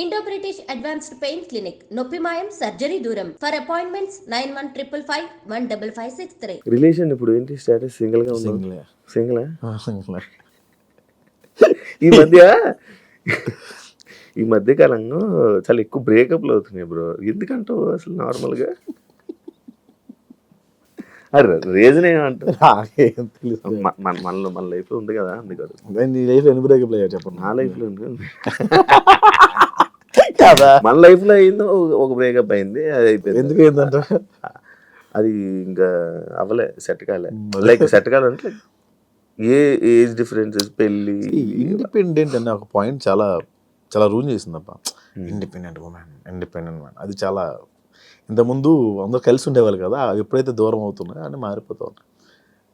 Indo British advanced pain clinic నొప్పి మాయం surgery దూరం ఫర్ అపాయింట్మెంట్స్ 9155515563. రిలేషన్ ఇప్పుడు ఏంటి స్టేటస్? సింగిల్ గా ఉన్నావు? సింగిల్ ఈ మధ్య కాలంలో చాలా ఎక్కువ బ్రేకప్లు అవుతున్నాయి బ్రో. ఎందుకంటావు అసలు నార్మల్గా? అరే రీజన్ ఏమంటారు? మన లైఫ్ లో ఉంది కదా, అందుకని. నీ లైఫ్ ఎన్ని బ్రేకప్ అయ్యా చెప్పండి. నా లైఫ్ లో ఉంది కదా. మన లైఫ్ లో అయిందో ఒక బ్రేకప్ అయింది, అది అయిపోయింది. ఎందుకు అయిందంట? అది ఇంకా అవ్వలే, సెట్ కాలే. లైక్ సెట్ కాలంటే ఏ ఏజ్ డిఫరెన్సెస్, పెళ్ళి. ఇండిపెండెంట్ అనే ఒక పాయింట్ చాలా చాలా రూల్ చేసిందప్ప. ఇండిపెండెంట్ ఉమెన్, ఇండిపెండెంట్ మ్యాన్, అది చాలా ఇంతకుముందు అందరూ కలిసి ఉండేవాళ్ళు కదా, ఎప్పుడైతే దూరం అవుతున్నాయో అని మారిపోతూ ఉంటాయి.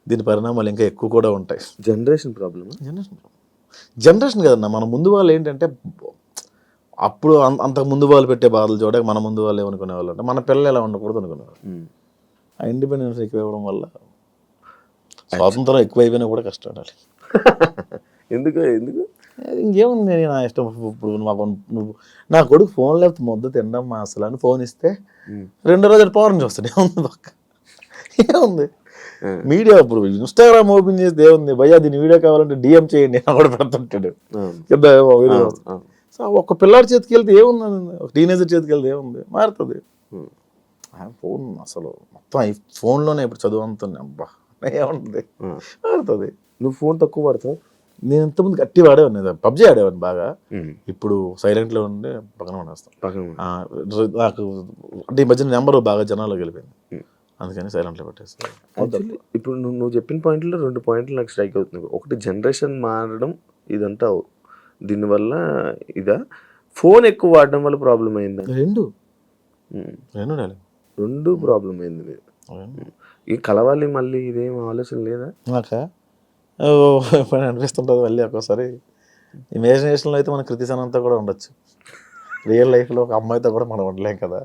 దీని పరిణామాలు ఇంకా ఎక్కువ కూడా ఉంటాయి. Generation problem. జనరేషన్ కదన్నా, మన ముందు వాళ్ళు ఏంటంటే అప్పుడు అంతకు ముందు వాళ్ళు పెట్టే బాధలు చూడక మన ముందు వాళ్ళు ఏమనుకునే వాళ్ళు అంటే మన పిల్లలు ఎలా ఉండకూడదు అనుకునేవాళ్ళు. ఆ ఇండిపెండెన్స్ ఎక్కువ ఇవ్వడం వల్ల స్వాతంత్రం ఎక్కువైపోయినా కూడా కష్టం ఉండాలి. ఎందుకు ఇంకేముంది, నేను నా ఇష్టం. ఇప్పుడు నువ్వు నా కొడుకు ఫోన్ లేకపోతే ముద్ద తినడం మా అసలు అని ఫోన్ ఇస్తే 2 రోజులు పవర్ నుంచి వస్తుంది. ఏముంది పక్క, ఏముంది మీడియా. ఇప్పుడు ఇన్స్టాగ్రామ్ ఓపెన్ చేస్తే ఏముంది, భయ్యా దీని వీడియో కావాలంటే డిఎం చేయండి అని కూడా పెడుతుంటాడు వీడియో. సో ఒక పిల్లాడి చేతికి వెళ్తే ఏముంది, ఒక టీనేజర్ చేతికి వెళ్తే ఏముంది, మారుతుంది. ఫోన్ అసలు మొత్తం ఈ ఫోన్లోనే ఇప్పుడు చదువు అంతుంది. అబ్బా ఏముంటుంది, మారుతుంది. నువ్వు ఫోన్ తక్కువ పడతావు? నేను ఇంతకుముందు గట్టి వాడేవాడిని, పబ్జీ ఆడేవాడిని బాగా. ఇప్పుడు సైలెంట్లో ఉండి పక్కన పడేస్తాను. నాకు అంటే ఈ మధ్యన నెంబర్ బాగా జనాల్లో వెళ్ళిపోయింది, అందుకని సైలెంట్లో పెట్టేస్తాను. ఇప్పుడు నువ్వు చెప్పిన పాయింట్లో 2 పాయింట్లు నాకు స్ట్రైక్ అవుతుంది. ఒకటి జనరేషన్ మారడం, ఇదంతా దీనివల్ల ఇదా, ఫోన్ ఎక్కువ వాడడం వల్ల ప్రాబ్లం అయిందా? రెండు ప్రాబ్లం అయింది. ఈ కలవాలి మళ్ళీ, ఇదేం ఆలోచన లేదా? నాకా అనిపిస్తుంటుంది మళ్ళీ ఒక్కోసారి. ఇమాజినేషన్లో అయితే మన కృతిసన్ అంతా కూడా ఉండొచ్చు, రియల్ లైఫ్లో ఒక అమ్మాయితో కూడా మనం ఉండలేం కదా.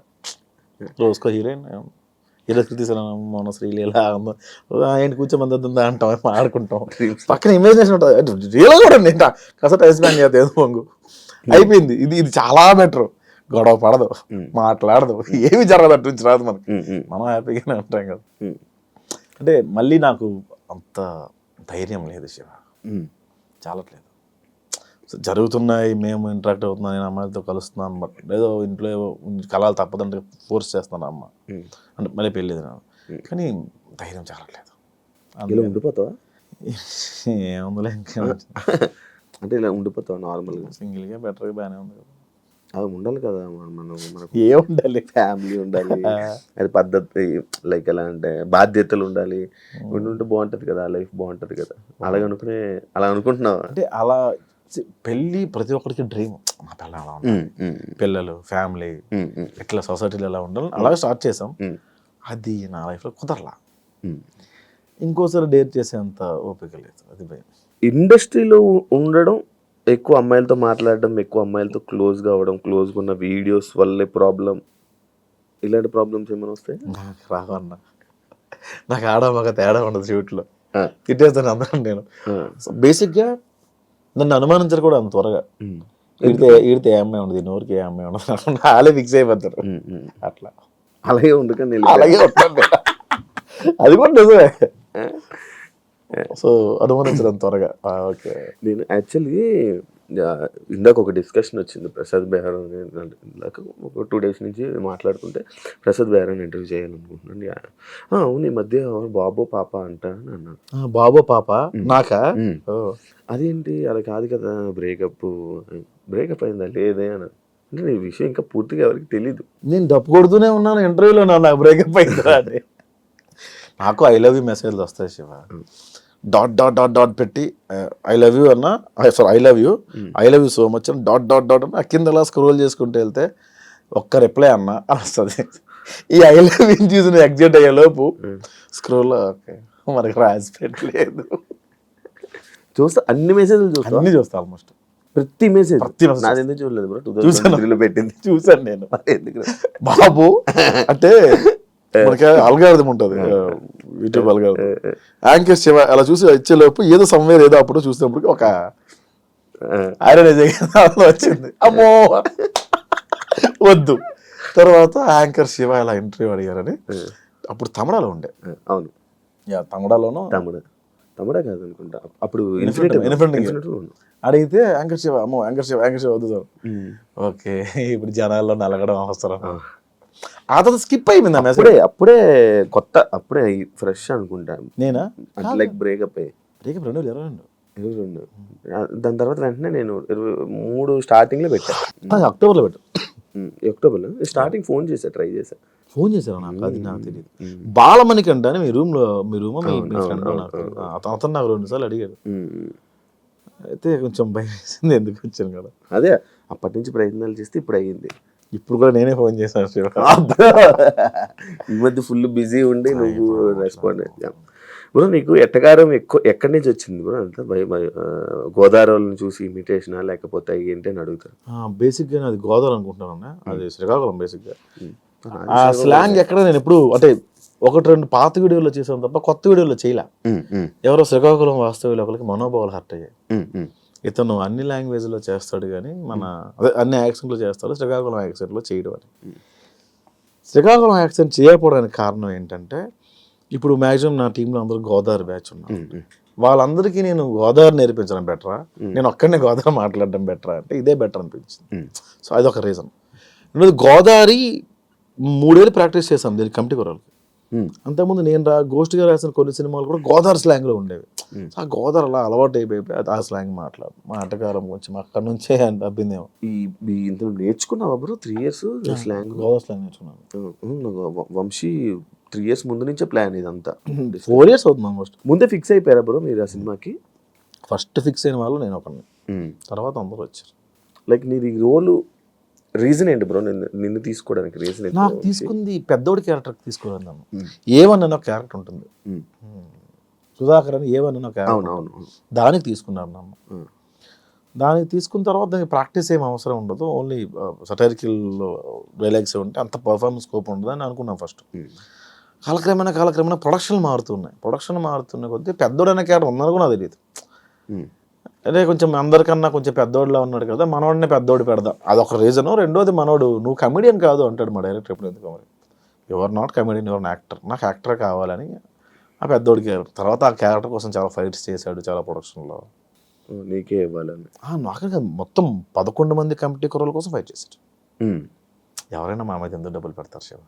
రోజుకో హీరోయిన్, హీరో కృతిసన్, మన శ్రీలీల ఏంటి కూర్చోమంది అంటాం, ఆడుకుంటాం. పక్కన ఇమాజినేషన్ ఉంటుంది, రియల్ కూడా ఉంది. కాస్త టైం స్పెండ్ చేస్తే ఏదో పొంగు అయిపోయింది. ఇది చాలా బెటర్. గొడవ పడదు, మాట్లాడదు, ఏమి జరగదు, అటు నుంచి రాదు మనకి, మనం హ్యాపీగానే ఉంటాం కదా. అంటే మళ్ళీ నాకు అంత ధైర్యం లేదు శివ, చాలట్లేదు. జరుగుతున్నాయి, మేము ఇంటరాక్ట్ అవుతున్నాం, నేను అమ్మాయిలతో కలుస్తున్నాను, బట్ ఏదో ఇంట్లో కలాలు తప్పదంటే ఫోర్స్ చేస్తాను అమ్మ అంటే మళ్ళీ పెళ్ళేది నాకు, కానీ ధైర్యం చాలట్లేదు. ఇలా ఉండిపోతావా? ఏముందిలే ఇంకా అంటే ఇలా ఉండిపోతావా నార్మల్గా? సింగిల్గా బెటర్గా బాగానే ఉంది కదా. అది ఉండాలి కదా, మనకు ఏ ఉండాలి, ఫ్యామిలీ ఉండాలి, అది పద్ధతి, లైక్ ఎలా అంటే బాధ్యతలు ఉండాలి, ఉంటే బాగుంటుంది కదా, లైఫ్ బాగుంటుంది కదా. అలా అనుకుంటున్నావా? అంటే అలా పెళ్ళి ప్రతి ఒక్కరికి డ్రీమ్. మా పిల్ల అలా ఉండాలి, పిల్లలు, ఫ్యామిలీ, ఎట్లా సొసైటీలో ఎలా ఉండాలి, అలాగే స్టార్ట్ చేసాం. అది నా లైఫ్లో కుదరలా. ఇంకోసారి డేర్ చేసేంత ఓపిక లేదు, అది భయం. ఇండస్ట్రీలో ఉండడం, ఎక్కువ అమ్మాయిలతో మాట్లాడడం, ఎక్కువ అమ్మాయిలతో క్లోజ్గా అవ్వడం, క్లోజ్గా ఉన్న వీడియోస్ వల్లే ప్రాబ్లం, ఇలాంటి ప్రాబ్లమ్స్ ఏమైనా వస్తాయి? నాకు రావన్న, నాకు ఆడమగ తేడా ఉండదు షూట్లో, తిట్టేస్తాను అందరం. నేను బేసిక్గా నన్ను అనుమానించరు కూడా అంత త్వరగా. ఈడితే ఏ అమ్మాయి ఉండదు, నోరికి ఏ అమ్మాయి ఉండదు, వాళ్ళే ఫిక్స్ అయిపోతారు. అట్లా అలాగే ఉండకండి, అలాగే ఉంటుంది, అది కూడా నిజమే. సో అనుమానించడం త్వరగా. ఓకే, నేను యాక్చువల్లీ ఇందాక ఒక డిస్కషన్ వచ్చింది, ప్రసాద్ బెహ్రా ఇందాక ఒక 2 days నుంచి మాట్లాడుకుంటే ప్రసాద్ బెహ్రాని ఇంటర్వ్యూ చేయాలనుకుంటున్నాను. అవును, ఈ మధ్య బాబో పాప అంట అని అన్నాను. బాబో పాప నాకా? అదేంటి అలా కాదు కదా, బ్రేకప్ అయిందా లేదే అని అంటే, ఈ విషయం ఇంకా పూర్తిగా ఎవరికి తెలీదు. నేను డప్పు కొడుతూనే ఉన్నాను ఇంటర్వ్యూలో, నాకు బ్రేకప్ అయిందా అని. నాకు ఐ లవ్ యూ మెసేజ్లు వస్తాయి Shiva, dot dot dot dot పెట్టి ఐ లవ్ యూ అన్న, sorry I love you so much అని డాట్ డాట్ డాట్ అన్న కింద అలా స్క్రోల్ చేసుకుంటూ వెళ్తే ఒక్క రిప్లై అన్న అని వస్తుంది. ఈ ఐ లవ్ యూ చూసిన ఎగ్జైట్ అయ్యే లోపు స్క్రోల్ ఓకే మనకి రాసి పెట్టలేదు. చూస్తా, అన్ని మెసేజ్లు చూస్తా ఆల్మోస్ట్ ప్రతి మెసేజ్ చూడలేదు బ్రో, 2003లో పెట్టింది చూసాను నేను. బాబు అంటే మనకి అల్గారిథం ఉంటుంది యూట్యూబ్ అల్గారిథం, యాంకర్స్ అలా చూసి ఇచ్చేలోపు ఏదో సమ్వేర్ ఏదో అప్పుడు చూసినప్పుడు ఒక ఐరన్ వచ్చింది. అమ్మో వద్దు. తర్వాత యాంకర్ శివ ఇలా ఇంటర్వ్యూ అడిగారని, అప్పుడు తమిళలో ఉండే. అవును, తమిళలోనూ తమిళ కాదు అనుకుంటా అప్పుడు. అడిగితే యాంకర్ శివ, అమ్మో యాంకర్ శివ వద్దు సార్. ఓకే, ఇప్పుడు జనాల్లో నలగడం అవసరం. ఆ తర్వాత స్కిప్ అయిపోయింది ఆ మెసేజ్. అప్పుడే కొత్త, అప్పుడే ఫ్రెష్ అనుకుంటా. నేనా లైక్ బ్రేకప్ 2022. దాని తర్వాత వెంటనే నేను 23 స్టార్టింగ్లో పెట్టాను. అక్టోబర్లో పెట్టు. అక్టోబర్లో స్టార్టింగ్ ఫోన్ చేశా, ట్రై చేశా. ఫోన్ చేశారు నాకు, అది నాకు తెలియదు. బాలమణికంట అని మీ రూమ్ ఫ్రెండ్ అతను నాకు 2 సార్లు అడిగాడు. అయితే కొంచెం భయం వేసింది, ఎందుకు వచ్చాను కదా. అదే అప్పటి నుంచి ప్రయత్నాలు చేస్తే ఇప్పుడు అయ్యింది. ఇప్పుడు కూడా నేనే ఫోన్ చేశాను. ఈ మధ్య ఫుల్ బిజీ ఉండి నువ్వు రెస్పాండ్ అయ్యా. బ్రో నీకు ఎట్టకారం ఎక్కడి నుంచి వచ్చింది బ్రో? అంతా గోదావరిని చూసి ఇమిటేషనా లేకపోతే ఏంటి అని అడుగుతారు. బేసిక్గా అది గోదావరి అనుకుంటున్నాను, అది శ్రీకాకుళం. బేసిక్గా ఆ స్లాంగ్ ఎక్కడ నేను ఎప్పుడు అంటే 1-2 పాత వీడియోలో చేసాను తప్ప కొత్త వీడియోలో చేయలే. ఎవరో శ్రీకాకుళం వాస్తవ్యులు ఒకరికి మనోభావాలు హర్ట్ అయ్యాయి. ఇతను అన్ని లాంగ్వేజ్లో చేస్తాడు కానీ అదే అన్ని యాక్సెంట్లో చేస్తాడు, శ్రీకాకుళం యాక్సెంట్లో చేయడం అని. శ్రీకాకుళం యాక్సెంట్ చేయకపోవడానికి కారణం ఏంటంటే, ఇప్పుడు మ్యాక్సిమం నా టీంలో అందరూ గోదావరి బ్యాచ్ ఉన్నారు. వాళ్ళందరికీ నేను గోదావరి నేర్పించడం బెటరా, నేను ఒక్కడనే గోదావరి మాట్లాడడం బెటరా అంటే ఇదే బెటర్ అనిపించింది. సో అదొక రీజన్. రెండోది గోదావరి 3 ఏళ్ళు ప్రాక్టీస్ చేశాం దీనికి కమిటీ కుర్రాలకి. అంతకుముందు నేను గోష్ఠిగా రాసిన కొన్ని సినిమాలు కూడా గోదావరి స్లాంగ్లో ఉండేవి. ఆ గోదావరి అలా అలవాటు అయిపోయి ఆ స్లాంగ్ మా ఆటగారం కొంచెం అక్కడ నుంచే అబ్బిందేమో. ఇందులో నేర్చుకున్నావా bro 3 years slang? Godavari slang నేర్చుకున్నాను. వంశీ 3 years ముందు నుంచే ప్లాన్ ఇదంతా. 4 years అవుతుంది ఆల్మోస్ట్. ముందే ఫిక్స్ అయిపోయారా బ్రో మీరు ఆ సినిమాకి? ఫస్ట్ ఫిక్స్ అయిన వాళ్ళు నేను ఒకరిని, తర్వాత అందరూ వచ్చారు. లైక్ నీది రోల్ రీజన్ ఏంటి బ్రో నిన్ను తీసుకోవడానికి? రీజన్ నాకు తీసుకుంది పెద్దోడి క్యారెక్టర్ తీసుకోవాలి. నన్ను ఏవన్న ఒక క్యారెక్టర్ ఉంటుంది, సుధాకర్ అని ఏవన్న క్యారెక్టర్, దానికి తీసుకున్నారు నన్ను. దానికి తీసుకున్న తర్వాత దానికి ప్రాక్టీస్ ఏం అవసరం ఉండదు, ఓన్లీ సటైరికల్ డైలాగ్స్ ఉంటే అంత పర్ఫార్మెన్స్ స్కోప్ ఉండదు అని అనుకున్నాను ఫస్ట్. కాలక్రమేణా ప్రొడక్షన్ మారుతున్న కొద్దీ పెద్దోడనే క్యారెక్టర్ ఉందని కూడా నాకు తెలియదు. అదే కొంచెం అందరికన్నా కొంచెం పెద్దోడిలా ఉన్నాడు కదా, మనోడినే పెద్దోడు పెడదాం, అదొక రీజను. రెండోది మనోడు నువ్వు కమెడియన్ కాదు అంటాడు మా డైరెక్టర్ ఎప్పుడు. ఎందుకు మరి your not comedian, your actor, నాకు యాక్టర్ కావాలని ఆ పెద్దోడి క్యారెక్టర్. తర్వాత ఆ క్యారెక్టర్ కోసం చాలా ఫైట్స్ చేశాడు, చాలా ప్రొడక్షన్లో. నీకే ఇవ్వాలని నాకే మొత్తం 11 మంది కమిటీ కుర్రల కోసం ఫైట్ చేశాడు. ఎవరైనా మా మీద ఎందుకు డబ్బులు పెడతారు శివ?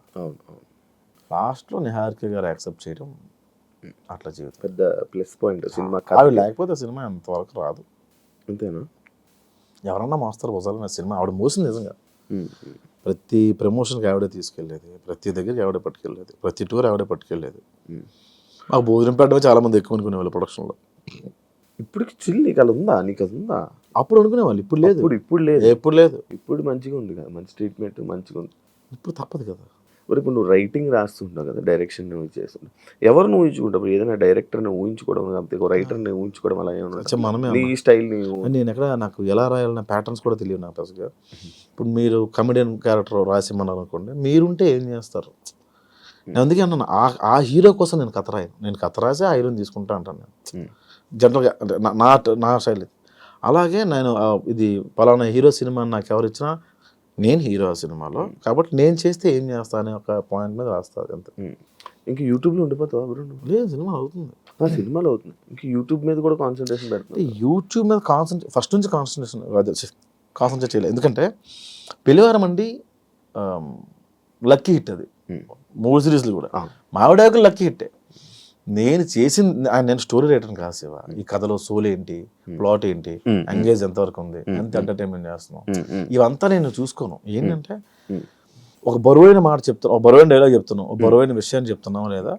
లాస్ట్లో నిహారిక గారు యాక్సెప్ట్ చేయడం అట్లా జీవితం పెద్ద ప్లస్ పాయింట్ సినిమా. ఆవిడ లేకపోతే సినిమా అంతవరకు రాదు. అంతేనా? ఎవరన్నా మోస్తారు భుజాలు సినిమా. ఆవిడ మోసింది నిజంగా. ప్రతి ప్రమోషన్కి ఆవిడే తీసుకెళ్ళేది, ప్రతి దగ్గరికి ఆవిడే పట్టుకెళ్ళేది, ప్రతి టూర్ ఆవిడే పట్టుకెళ్ళేది. మాకు భోజనం పెట్టడమే చాలా మంది ఎక్కువ అనుకునేవాళ్ళు ప్రొడక్షన్లో. ఇప్పటికి చిల్ నీకు అలా ఉందా? నీకు అది ఉందా? అప్పుడు అనుకునేవాళ్ళు, ఇప్పుడు లేదు. ఇప్పుడు లేదు. ఇప్పుడు మంచిగా ఉంది కదా, మంచి ట్రీట్మెంట్ మంచిగా ఉంది. ఇప్పుడు తప్పదు కదా. మరి ఇప్పుడు నువ్వు రైటింగ్ రాస్తుంటావు కదా, డైరెక్షన్ చేస్తుంటావు, ఎవరిని ఊహించుకుంటావు? ఏదైనా డైరెక్టర్ని ఊహించుకోవడం కాకపోతే రైటర్ని ఊహించుకోవడం అలా ఏమన్నా మనమే నీ స్టైల్? నేను ఎక్కడ నాకు ఎలా రాయాలన్న ప్యాటర్న్స్ కూడా తెలియదు నాకు అసలుగా. ఇప్పుడు మీరు కమెడియన్ క్యారెక్టర్ రాసిమ్మన్నారు అనుకోండి, మీరుంటే ఏం చేస్తారు? నేను అందుకే అన్నాను, ఆ హీరో కోసం నేను కథ రాయను. నేను కథ రాసి ఆ హీరోని తీసుకుంటా అంటాను నేను జనరల్గా, అంటే నా స్టైల్. అలాగే నేను ఇది పలానా హీరో సినిమా నాకు ఎవరు ఇచ్చినా నేను హీరో ఆ సినిమాలో, కాబట్టి నేను చేస్తే ఏం చేస్తా అనే ఒక పాయింట్ మీద రాస్తుంది అంతే. ఇంకా యూట్యూబ్లో ఉండిపోతావా బ్రో? లేదు, సినిమా అవుతుంది. సినిమాలో అవుతుంది, ఇంకా యూట్యూబ్ మీద కూడా కాన్సన్ట్రేషన్ పెడుతుంది. యూట్యూబ్ మీద ఫస్ట్ నుంచి కాన్సన్ట్రేట్ చేయలేదు. ఎందుకంటే పిలివారం అండి లక్కీ హిట్, అది 3 సిరీస్లు కూడా మావిడాకులు లక్కీ హిట్టే. నేను నేను స్టోరీ రైటర్ని కాదు శివ. ఈ కథలో సోల్ ఏంటి, ప్లాట్ ఏంటి, ఎంగేజ్ ఎంతవరకు ఉంది, ఎంత ఎంటర్టైన్మెంట్ చేస్తున్నాం, ఇవంతా నేను చూసుకోను. ఏంటంటే ఒక బరువైన మాట చెప్తాను, ఒక బరువైన డైలాగ్ చెప్తున్నాం, ఒక బరువైన విషయాన్ని చెప్తున్నాం లేదా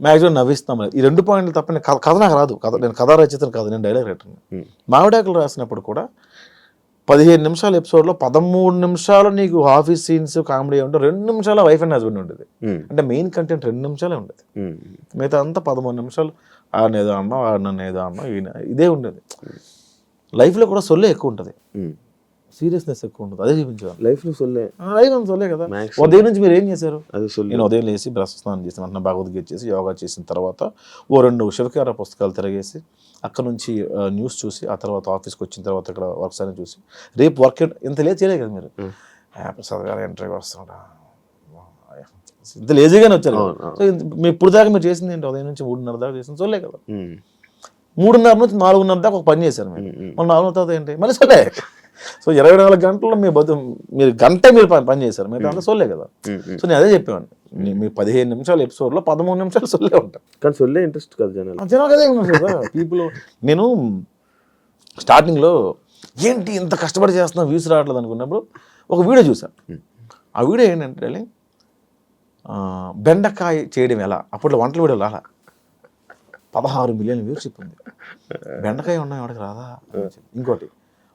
మ్యాక్సిమం నవ్విస్తాం లేదా, ఈ 2 పాయింట్లు తప్ప కథ నాకు రాదు. నేను కథ రచయితను కాదు, నేను డైలాగ్ రైటర్ని. మావిడాకులు రాసినప్పుడు కూడా 15 నిమిషాల ఎపిసోడ్లో 13 నిమిషాలు నీకు ఆఫీస్ సీన్స్ కామెడీ ఉంటే 2 నిమిషాల వైఫ్ అండ్ హస్బెండ్ ఉండేది. అంటే మెయిన్ కంటెంట్ 2 నిమిషాలే ఉండేది. మిగతా అంతా 13 నిమిషాలు ఆడనేదో అన్నాం, ఆడనన్ను ఏదో అన్నాం, ఇదే ఉండేది. లైఫ్లో కూడా సొల్లే ఎక్కువ ఉంటుంది, సీరియస్నెస్ ఎక్కువ ఉంటుంది. అదే చూపించాను లైఫ్లో సొల్లే కదా. ఉదయం నుంచి మీరు ఏం చేశారు? నేను ఉదయం లేచి బ్రష్ స్నానం చేసిన వెంటనే భగవద్గీత చేసి యోగా చేసిన తర్వాత 2 శివకార పుస్తకాలు తిరగేసి అక్కడ నుంచి న్యూస్ చూసి ఆ తర్వాత ఆఫీస్కి వచ్చిన తర్వాత ఇక్కడ వర్క్స్ అని చూసి రేపు వర్క్ ఇంత లేదు చేయలేదు కదా మీరు. ప్రసాద్ గారు ఇంటర్వ్యూ వస్తున్నాడా, ఇంత లేజీగానే వచ్చారు. సో మీ ఇప్పుడు దాకా మీరు చేసింది ఏంటి? ఉదయం నుంచి 3:30 దాకా చేసింది సొల్లే కదా. 3:30 నుంచి 4:30 దాకా ఒక పని చేశారు మీరు. మళ్ళీ 4 తర్వాత ఏంటి మళ్ళీ సొల్లే. సో 24 గంటల్లో మీరు గంట మీరు పని చేశారు, మీరు అంతా సొల్లే కదా. సో నేను అదే చెప్పేవాడిని, మీ 15 నిమిషాల ఎపిసోడ్లో 13 నిమిషాలు సొల్లే ఉంటాయి. కానీ సొల్లే ఇంట్రెస్ట్ కదా జనాలు. జనాలు అదే ఉన్నారు కదా పీపుల్. నేను స్టార్టింగ్లో ఏంటి ఇంత కష్టపడి చేస్తున్నా వ్యూస్ రావట్లేదు అనుకున్నప్పుడు ఒక వీడియో చూసాను. ఆ వీడియో ఏంటంటే బెండకాయ చేయడం ఎలా, అప్పట్లో వంటల వీడియోలు రాలా, 16 మిలియన్ వ్యూవర్షిప్ ఉంది. బెండకాయ ఉన్నాయి వాడికి రాదా. ఇంకోటి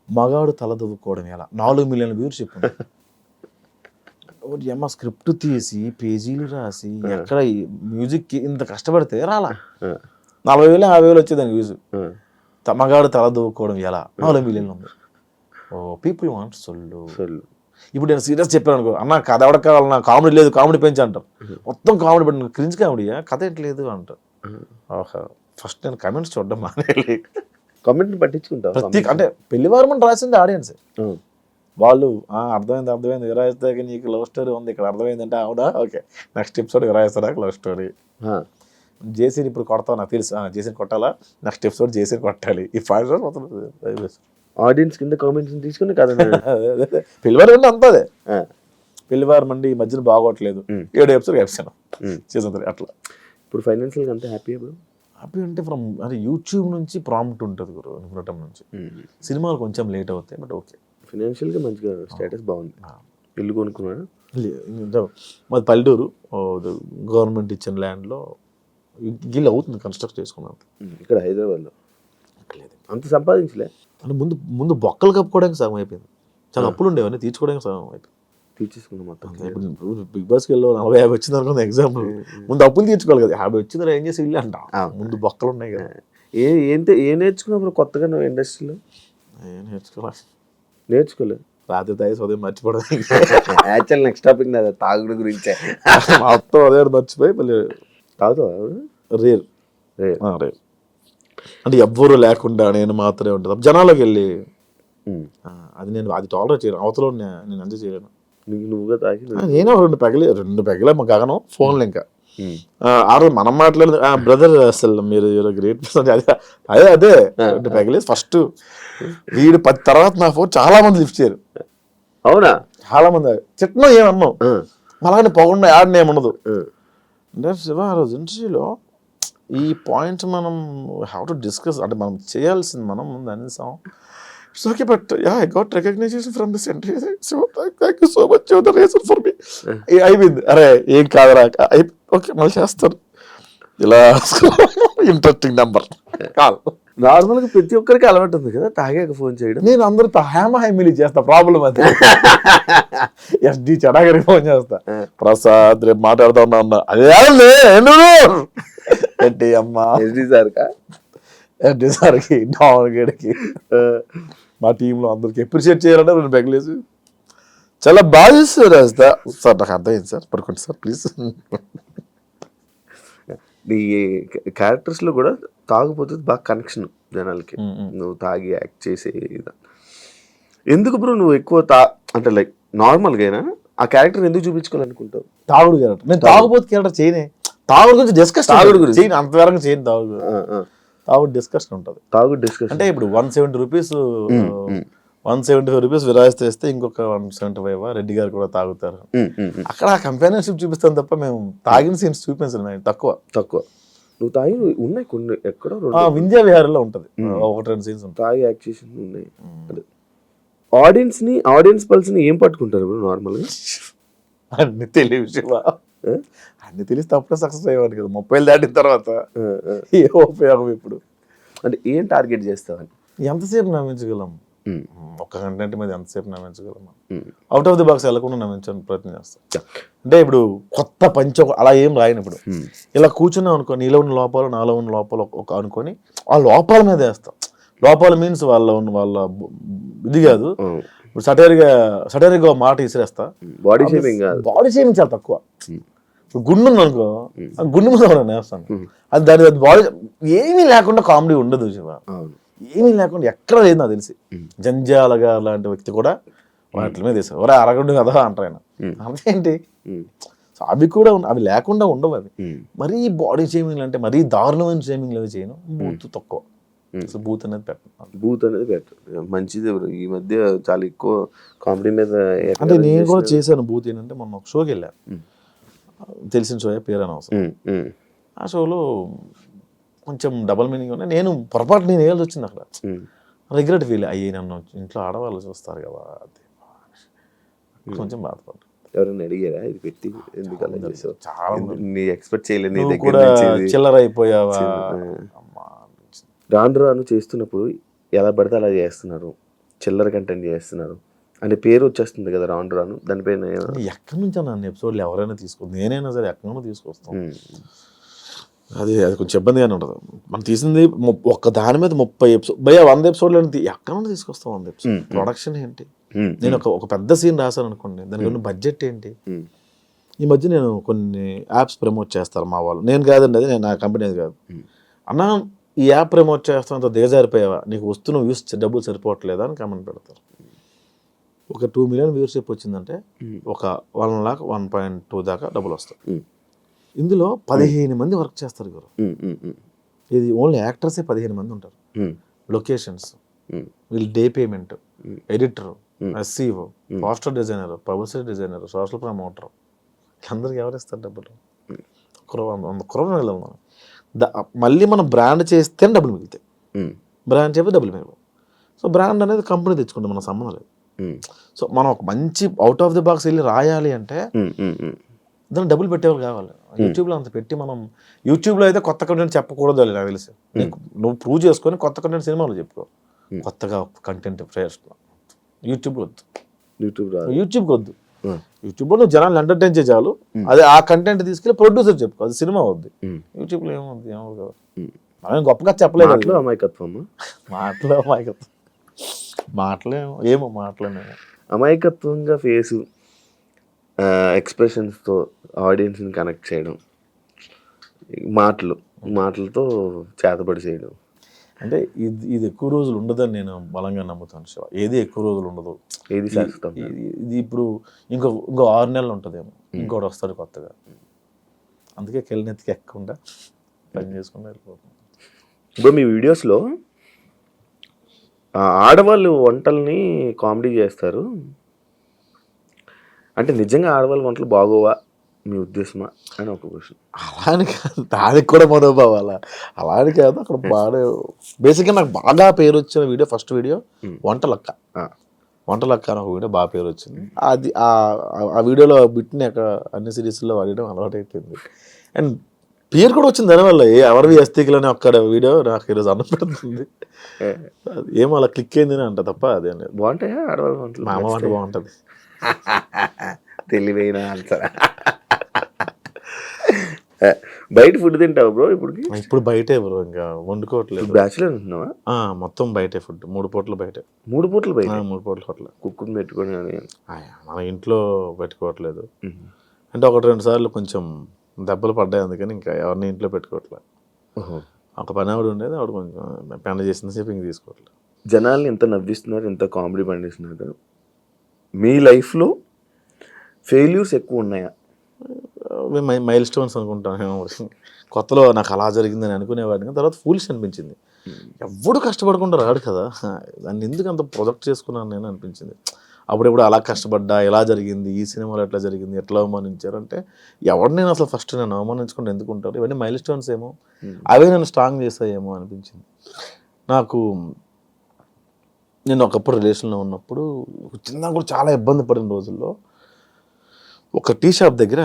మగాడు తల దువ్వుకోవడం ఎలా, 4 మిలియన్ వ్యూవర్షిప్ ఉంది. అమ్మ స్క్రిప్ట్ తీసి పేజీలు రాసి ఎక్కడ మ్యూజిక్కి ఇంత కష్టపడితే రాలా. 40,000 50,000 వచ్చేదానికి వ్యూస్. మగాడు తల దువ్వుకోవడం ఎలా 4 మిలియన్లు ఉంది. ఓ పీపుల్ వాంట్ సొల్లు. ఇప్పుడు నేను సీరియస్ చెప్పాను అనుకో, అన్న కథ ఎవరికి కావాలి, నా కామెడీ లేదు కామెడీ పెంచి అంటారు. మొత్తం కామెడీ పెట్టిన క్రింజ్ కామెడీయా, కథ ఏంటలేదు అంటారు. ఓహో ఫస్ట్ నేను కమెంట్స్ చూడడం మానేయాలి. కామెంట్ పట్టించుకుంటా అంటే పెళ్లివారం అని రాసింది ఆడియన్స్. వాళ్ళు అర్థమైంది విరాయిస్తే నీకు లవ్ స్టోరీ ఉంది ఇక్కడ, అర్థమైందంటే అవునా ఓకే నెక్స్ట్ ఎపిసోడ్ విరాయిస్తాడా లవ్ స్టోరీ. జేసీని ఇప్పుడు కొడతావు నాకు తెలుసు, జేసీని కొట్టాలా, నెక్స్ట్ ఎపిసోడ్ జేసీని కొట్టాలి. ఈ 5 hours మొత్తం ఆడియన్స్ కింద కామెంట్స్ తీసుకుని కదా. పెళ్లివారం అంటే అంతదే, పెళ్లివారం అండి ఈ మధ్యన బాగోట్లేదు 7 ఎపిసోడ్ వేసాను సీజన్ 3 అట్లా. ఇప్పుడు ఫైనాన్షియల్గా అంతే హ్యాపీ అంటే ఫ్రమ్ అంటే యూట్యూబ్ నుంచి ప్రాంప్ట్ ఉంటుంది గురు వినటం నుంచి. సినిమాలు కొంచెం లేట్ అవుతాయి బట్ ఓకే. ఫైనాన్షియల్గా మంచిగా స్టేటస్ బాగుంది. ఇల్లు కొనుక్కున్నాడు మాది పల్లెటూరు, గవర్నమెంట్ ఇచ్చిన ల్యాండ్లో గిల్ అవుతుంది కన్స్ట్రక్ట్ చేసుకున్నాను. ఇక్కడ హైదరాబాద్లో అంత సంపాదించలే అంటే ముందు బొక్కలు కప్పుకోవడానికి సగం అయిపోయింది, చాలా అప్పులు ఉండేవన్నీ తీర్చుకోవడానికి సగం అయిపోయింది. తీర్చేసుకున్నాం మొత్తం. ఇప్పుడు బిగ్ బాస్కి వెళ్ళి 40-50 వచ్చింది అనుకున్న ఎగ్జాంపుల్, ముందు అప్పులు తీర్చుకోవాలి కదా. 50 వచ్చిందా ఏం చేసి ఇల్లు అంట, ముందు బొక్కలు ఉన్నాయి కదా. ఏం నేర్చుకున్నప్పుడు కొత్తగా నువ్వు ఇండస్ట్రీలో? నేర్చుకోలేదు రాత్రి తాగి ఉదయం మర్చిపోవడం. యాక్చువల్ నెక్స్ట్ టాపిక్ నాది తాగుడు గురించే. మొత్తం అదే మర్చిపోయి మళ్ళీ తాగుతావా? రేర్ అంటే ఎవ్వరూ లేకుండా నేను మాత్రమే ఉంటుంది జనాల్లోకి వెళ్ళి, అది టాలరేట్ చేయను. అవతల నేను ఎంజాయ్ చేయలేను. నువ్వుగా తాగి నేనే 2 పెగలే మా గగనం ఫోన్లు. ఇంకా ఆ రోజు మనం మాట్లాడదు బ్రదర్ అసలు మీరు గ్రేట్ పర్సన్ అదే 2 పెగలే ఫస్ట్. వీడు 10 తర్వాత నా ఫోన్ చాలా మంది లిఫ్ట్ చేయరు. అవునా? చాలా మంది చిట్నో ఏమన్నావు అలాగనే పొగకుండా యాడ్ ఏముండదు. అంటే శివ ఆ రోజు ఇంటర్వ్యూలో ఈ పాయింట్స్ మనం హ్యావ్ టు డిస్కస్, అంటే మనం చేయాల్సింది మనం ముందు అనేసాం. It's okay but I got recognition from this interview, so thank you so much the reason for me. అయిపోయింది. అరే ఏం కాదురా ఓకే మళ్ళీ చేస్తారు. ఇలా ఇంట్రెస్టింగ్ నెంబర్ కాల్. నార్మల్గా ప్రతి ఒక్కరికి అలవాటు ఉంది కదా తాగాక ఫోన్ చేయడం. నేను అందరితో హ్యామీలీ చేస్తా, ప్రాబ్లం అది. ఎస్డి చెడాగరికి ఫోన్ చేస్తా, ప్రసాద్ రేపు మాట్లాడుతా ఉన్నా అదే ఏంటి అమ్మా ఎస్డి సార్కా ఎస్డి సార్కి డాన్ గడికి మా టీంలో అందరికి అప్రిషియేట్ చేయాలంటే 2 పెగలేసి చాలా బాగా చేస్తారు రాస్తా. సార్ నాకు అర్థమైంది సార్, పడుకోండి సార్ ప్లీజ్. నీ క్యారెక్టర్స్లో కూడా తాగిపోతే బాగా కనెక్షన్ జనాలకి, నువ్వు తాగి యాక్ట్ చేసే ఎందుకు బ్రో నువ్వు ఎక్కువ అంటే లైక్ నార్మల్గా ఆ క్యారెక్టర్ ఎందుకు చూపించుకోవాలనుకుంటావు? తాగుడు క్యారెక్టర్ నేను తాగుబోతు క్యారెక్టర్ చేయనే, తాగుడు గురించి డిస్కస్, తాగుడు గురించి చేయను అంతవరకు చేయను. తాగుడు డిస్కషన్ ఉంటుంది. తాగుడు డిస్కషన్ అంటే ఇప్పుడు 170 రూపీస్ 175 రూపీస్ విరాయిస్తే ఇస్తే ఇంకొక 175 రెడ్డి గారు కూడా తాగుతారు. అక్కడ కంపానియన్షిప్ చూపిస్తాను తప్ప మేము తాగిన సీన్స్ చూపించలేదు. తక్కువ నువ్వు తాగి ఉన్నాయి కొన్ని ఎక్కడో వింధ్యా విహారంలో ఉంటుంది 1-2 సీన్స్ తాగి యాక్ట్ చేసి ఉన్నాయి. ఆడియన్స్ పల్స్ని ఏం పట్టుకుంటారు ఇప్పుడు నార్మల్గా? అన్ని తెలియదు, అన్ని తెలిస్తే అప్పుడే సక్సెస్ అయ్యేవాడు కదా. 30 దాటిన తర్వాత ఏ ఉపయోగం ఇప్పుడు? అంటే ఏం టార్గెట్ చేస్తావని? ఎంతసేపు నమ్మించగలం? ఒక్క కంటెంట్ మీద ఎంతసేపు నమ్మించగలం? అవుట్ ఆఫ్ ది బాక్స్ వెళ్ళకుండా నమ్మించడానికి ప్రయత్నం చేస్తాం. అంటే ఇప్పుడు కొత్త పంచ అలా ఏం రాయను. ఇప్పుడు ఇలా కూర్చున్నాం అనుకో, నీలో ఉన్న లోపాలు నాలో ఉన్న లోపాలు ఒక అనుకొని ఆ లోపాల మీద వేస్తాం. లోపాలు మీన్స్ వాళ్ళ ఇది కాదు. ఇప్పుడు సటైర్గా మాట ఇసిరేస్తా. బాడీ షేమింగ్ చాలా తక్కువ. ఇప్పుడు గుండు ఉంది అనుకో, గుండు మీద వేస్తాను. అది దాని బాడీ ఏమీ లేకుండా కామెడీ ఉండదు శివ, ఏమీ లేకుండా ఎక్కడ లేదు నాకు తెలిసి. జంజాల గారు లాంటి వ్యక్తి కూడా వాటి మీద వేసారు ఒరే అరగండు కదా అంటారు ఆయన అంతేంటి. సో అవి కూడా అవి లేకుండా ఉండవు అవి. మరీ బాడీ షేమింగ్లు అంటే మరీ దారుణమైన షేమింగ్లు అవి చేయను. బూత్ తక్కువ, అసలు బూత్ అనేది పెట్టను. బూత్ అనేది బెటర్, మంచిది. ఈ మధ్య చాలా ఎక్కువ కామెడీ మీద అంటే నేను కూడా చేశాను బూత్. ఏంటంటే మొన్న ఒక షోకి వెళ్ళాను, తెలిసిన షో పేరు అని అవసరం. ఆ షోలో కొంచెం డబల్ మీనింగ్ ఉన్నాయి. నేను పొరపాటు నేను వేయాల్సి వచ్చింది అక్కడ. రిగ్రెట్ ఫీల్ అయ్యి నన్ను ఇంట్లో ఆడవాళ్ళు చూస్తారు కదా, అది కొంచెం బాధపడ్డా. ఎవరైనా అడిగారా ఇది పెట్టి ఎందుకలా చేసావు, చాలా నీ ఎక్స్పెక్ట్ చేయలేదు, నీ దగ్గర కూడా చిల్లర అయిపోయావా. రాను రాను చేస్తున్నప్పుడు ఎలా పడితే అలా చేస్తున్నారు, చిల్లర కంటెంట్ చేస్తున్నారు అనే పేరు వచ్చేస్తుంది కదా రాను రాను. దానిపైన ఎక్కడి నుంచి నన్ను ఎపిసోడ్లు ఎవరైనా తీసుకోవచ్చు, నేనైనా సరే ఎక్కడైనా తీసుకొస్తాం. అది కొంచెం ఇబ్బందిగానే ఉంటుంది. మనం తీసింది ఒక్క దాని మీద 30 ఎపిసోడ్ 100 ఎపిసోడ్లు ఎక్కడైనా తీసుకొస్తాం. 100 ఎపిసోడ్ ప్రొడక్షన్ ఏంటి, నేను ఒక పెద్ద సీన్ రాశాను అనుకోండి, దానికి ఉన్న బడ్జెట్ ఏంటి. ఈ మధ్య నేను కొన్ని యాప్స్ ప్రమోట్ చేస్తారు మా వాళ్ళు, నేను కాదండి, అది నేను నా కంపెనీ అది కాదు. అన్నా ఈ యాప్ ప్రమోట్ చేస్తాను అంత దిగజారిపోయావా, నీకు వస్తున్న వ్యూస్ డబ్బులు సరిపోవట్లేదా అని కామెంట్ పెడతారు. ఒక 2 మిలియన్ వ్యూవర్షిప్ వచ్చిందంటే ఒక 1 lakh 1.2 దాకా డబ్బులు వస్తాయి. ఇందులో 15 మంది వర్క్ చేస్తారు గురు. ఇది ఓన్లీ యాక్టర్సే 15 మంది ఉంటారు. లొకేషన్స్, వీళ్ళు day payment, editor, SCO, poster designer, publicity designer, social promoter, అందరికి ఎవరు ఇస్తారు డబ్బులు? 100 crore వెళ్ళాలి. మళ్ళీ మనం బ్రాండ్ చేస్తేనే డబ్బులు మిగులుతాయి, బ్రాండ్ చేస్తే డబ్బులు మిగలవు. సో బ్రాండ్ అనేది కంపెనీ తెచ్చుకుంటాం, మన సంబంధం లేదు. సో మనం ఒక మంచి అవుట్ ఆఫ్ ది బాక్స్ వెళ్ళి రాయాలి అంటే దాన్ని డబ్బులు పెట్టేవాళ్ళు కావాలి. యూట్యూబ్లో అంత పెట్టి మనం యూట్యూబ్లో అయితే కొత్త కంటెంట్ చెప్పకూడదు నాకు తెలిసి. నువ్వు ప్రూవ్ చేసుకొని కొత్త కంటెంట్ సినిమాలో చెప్పుకో, కొత్తగా కంటెంట్ ఫ్రెష్. యూట్యూబ్లో వద్దు, యూట్యూబ్కి వద్దు. యూట్యూబ్లో నువ్వు జనాలు ఎంటర్టైన్ చేయ చాలు. అదే ఆ కంటెంట్ తీసుకెళ్ళి ప్రొడ్యూసర్ చెప్పుకో, అది సినిమా వద్దు. యూట్యూబ్లో ఏమవుద్ది, ఏమవు కదా. మనం గొప్పగా చెప్పలేదు. అమాయకత్వం, అమాయకత్వంగా ఫేసు ఎక్స్ప్రెషన్స్తో ఆడియన్స్ని కనెక్ట్ చేయడం, మాటలతో చేతబడి చేయడం. అంటే ఇది ఎక్కువ రోజులు ఉండదని నేను బలంగా నమ్ముతాను శివ. ఏది ఎక్కువ రోజులు ఉండదు, ఏది శాశ్వతం. ఇది ఇప్పుడు ఇంకో 6 నెలలు ఉంటుందేమో, ఇంకోటి వస్తాడు కొత్తగా. అందుకే కెళ్ళనెత్తికి ఎక్కకుండా పని చేసుకుంటూ వెళ్ళిపోతుంది. ఇప్పుడు మీ వీడియోస్లో ఆడవాళ్ళు వంటల్ని కామెడీ చేస్తారు అంటే నిజంగా ఆడవాళ్ళ వంటలు బాగోవా మీ ఉద్దేశమా అని ఒక క్వశ్చన్. అలాని కాదు, దానికి కూడా మనోభావాల అలాని కాదు. అక్కడ బాగా బేసిక్గా నాకు బాగా పేరు వచ్చిన వీడియో, ఫస్ట్ వీడియో వంటలక్క అని ఒక వీడియో బాగా పేరు వచ్చింది. అది ఆ వీడియోలో బిట్ని అక్కడ అన్ని సిరీస్లో వాడడం అలవాటు అయిపోయింది. అండ్ పేరు కూడా వచ్చింది దానివల్ల. ఎవరివి అస్థికులని ఒక్కడ వీడియో నాకు ఈరోజు అన్నం పెడుతుంది. ఏమో అలా క్లిక్ అయిందని అంట తప్ప అదే బాగుంటాయా ఆడవాళ్ళ వంటలు? మా అమ్మ వంట బాగుంటుంది. తెలివైన ఆన్సర్. బయట ఫుడ్ తింటావు బ్రో ఇప్పుడు? ఇప్పుడు బయటే బ్రో, ఇంకా వండుకోవట్లేదు. బ్యాచులర్ ఉంటున్నావా? మొత్తం బయటే ఫుడ్, 3 పూటలు బయటే. 3 పూటలు బయట? 3 పూటలు హోటల్. కుక్కుని పెట్టుకొని మన ఇంట్లో పెట్టుకోవట్లేదు. అంటే 1-2 సార్లు కొంచెం దెబ్బలు పడ్డాయి, అందుకని ఇంకా ఎవరిని ఇంట్లో పెట్టుకోవట్లేదు. ఒక పని ఆవిడ ఉండేది, ఆవిడ కొంచెం పెండ చేసిన సేపు ఇంక తీసుకోవట్లేదు. జనాల్ని ఎంత నవ్విస్తున్నారు, ఎంత కామెడీ పండిస్తున్నారు. మీ లైఫ్లో ఫెయిల్యూర్స్ ఎక్కువ ఉన్నాయా? మైల్ స్టోన్స్ అనుకుంటాను. కొత్తలో నాకు అలా జరిగిందని అనుకునేవాడిని, తర్వాత ఫూలిష్ అనిపించింది. ఎవడు కష్టపడకుండా రాడు కదా, దాన్ని ఎందుకు అంత ప్రొజెక్ట్ చేసుకున్నాను నేను అనిపించింది. అప్పుడెప్పుడు అలా కష్టపడ్డా, ఎలా జరిగింది, ఈ సినిమాలో ఎట్లా జరిగింది, ఎట్లా అవమానించారంటే ఎవడు నేను అసలు ఫస్ట్ నేను అవమానించుకుంటే ఎందుకుంటారు. ఇవన్నీ మైల్ స్టోన్స్ ఏమో, అవే నేను స్ట్రాంగ్ చేస్తాయేమో అనిపించింది నాకు. నేను ఒకప్పుడు రిలేషన్లో ఉన్నప్పుడు చిన్న కూడా చాలా ఇబ్బంది పడిన రోజుల్లో ఒక టీ షాప్ దగ్గర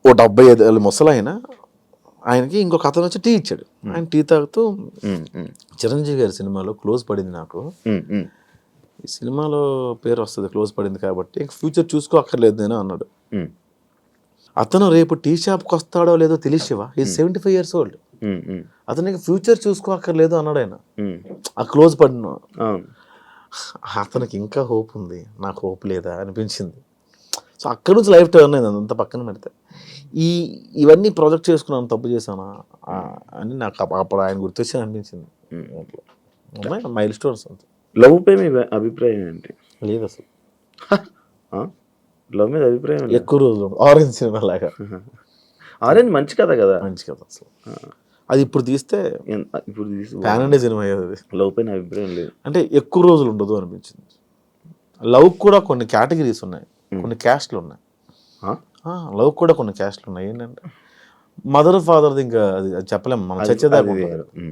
ఓ 75 ఏళ్ళ ముసలాయన, ఆయనకి ఇంకొక అతను వచ్చి టీ ఇచ్చాడు. ఆయన టీ తాగుతూ చిరంజీవి గారి సినిమాలో క్లోజ్ పడింది నాకు, ఈ సినిమాలో పేరు వస్తుంది క్లోజ్ పడింది కాబట్టి ఇంక ఫ్యూచర్ చూసుకో అక్కర్లేదు నేను అన్నాడు. అతను రేపు టీ షాప్కి వస్తాడో లేదో తెలిసివా, ఈ 75 years old, అతనికి ఫ్యూచర్ చూసుకో అక్కర్లేదు అన్నాడు ఆయన. ఆ క్లోజ్ పడిన అతనికి ఇంకా హోప్ ఉంది, నాకు హోప్ లేదా అనిపించింది. సో అక్కడి నుంచి లైఫ్ టర్న్ అయింది. అంత పక్కన పెడితే ఇవన్నీ ప్రాజెక్ట్ చేసుకున్నాను, తప్పు చేశానా అని నాకు అప్పుడు ఆయన గుర్తొచ్చి అనిపించింది. Mile stones. లవ్ పై మీ అభిప్రాయం ఏంటి? లేదు అసలు. లవ్ మీద అభిప్రాయం లేదు. ఎక్కువ రోజులు ఆరెంజ్ సినిమా లాగా ఆరెంజ్ మంచి కథ కదా. మంచి కదా అసలు. అది ఇప్పుడు తీస్తే ఇప్పుడు ప్యాన్ ఇండియా సినిమా అయ్యేది అది. లవ్ పైన అభిప్రాయం లేదు. అంటే ఎక్కువ రోజులు ఉండదు అనిపించింది. లవ్ కూడా కొన్ని కేటగిరీస్ ఉన్నాయి, కొన్ని క్యాస్ట్లు ఉన్నాయి. లవ్ కూడా కొన్ని క్యాస్ట్లు ఉన్నాయి. ఏంటంటే మదర్ ఫాదర్ది ఇంకా అది చెప్పలేము మనం, చచ్చేదాకా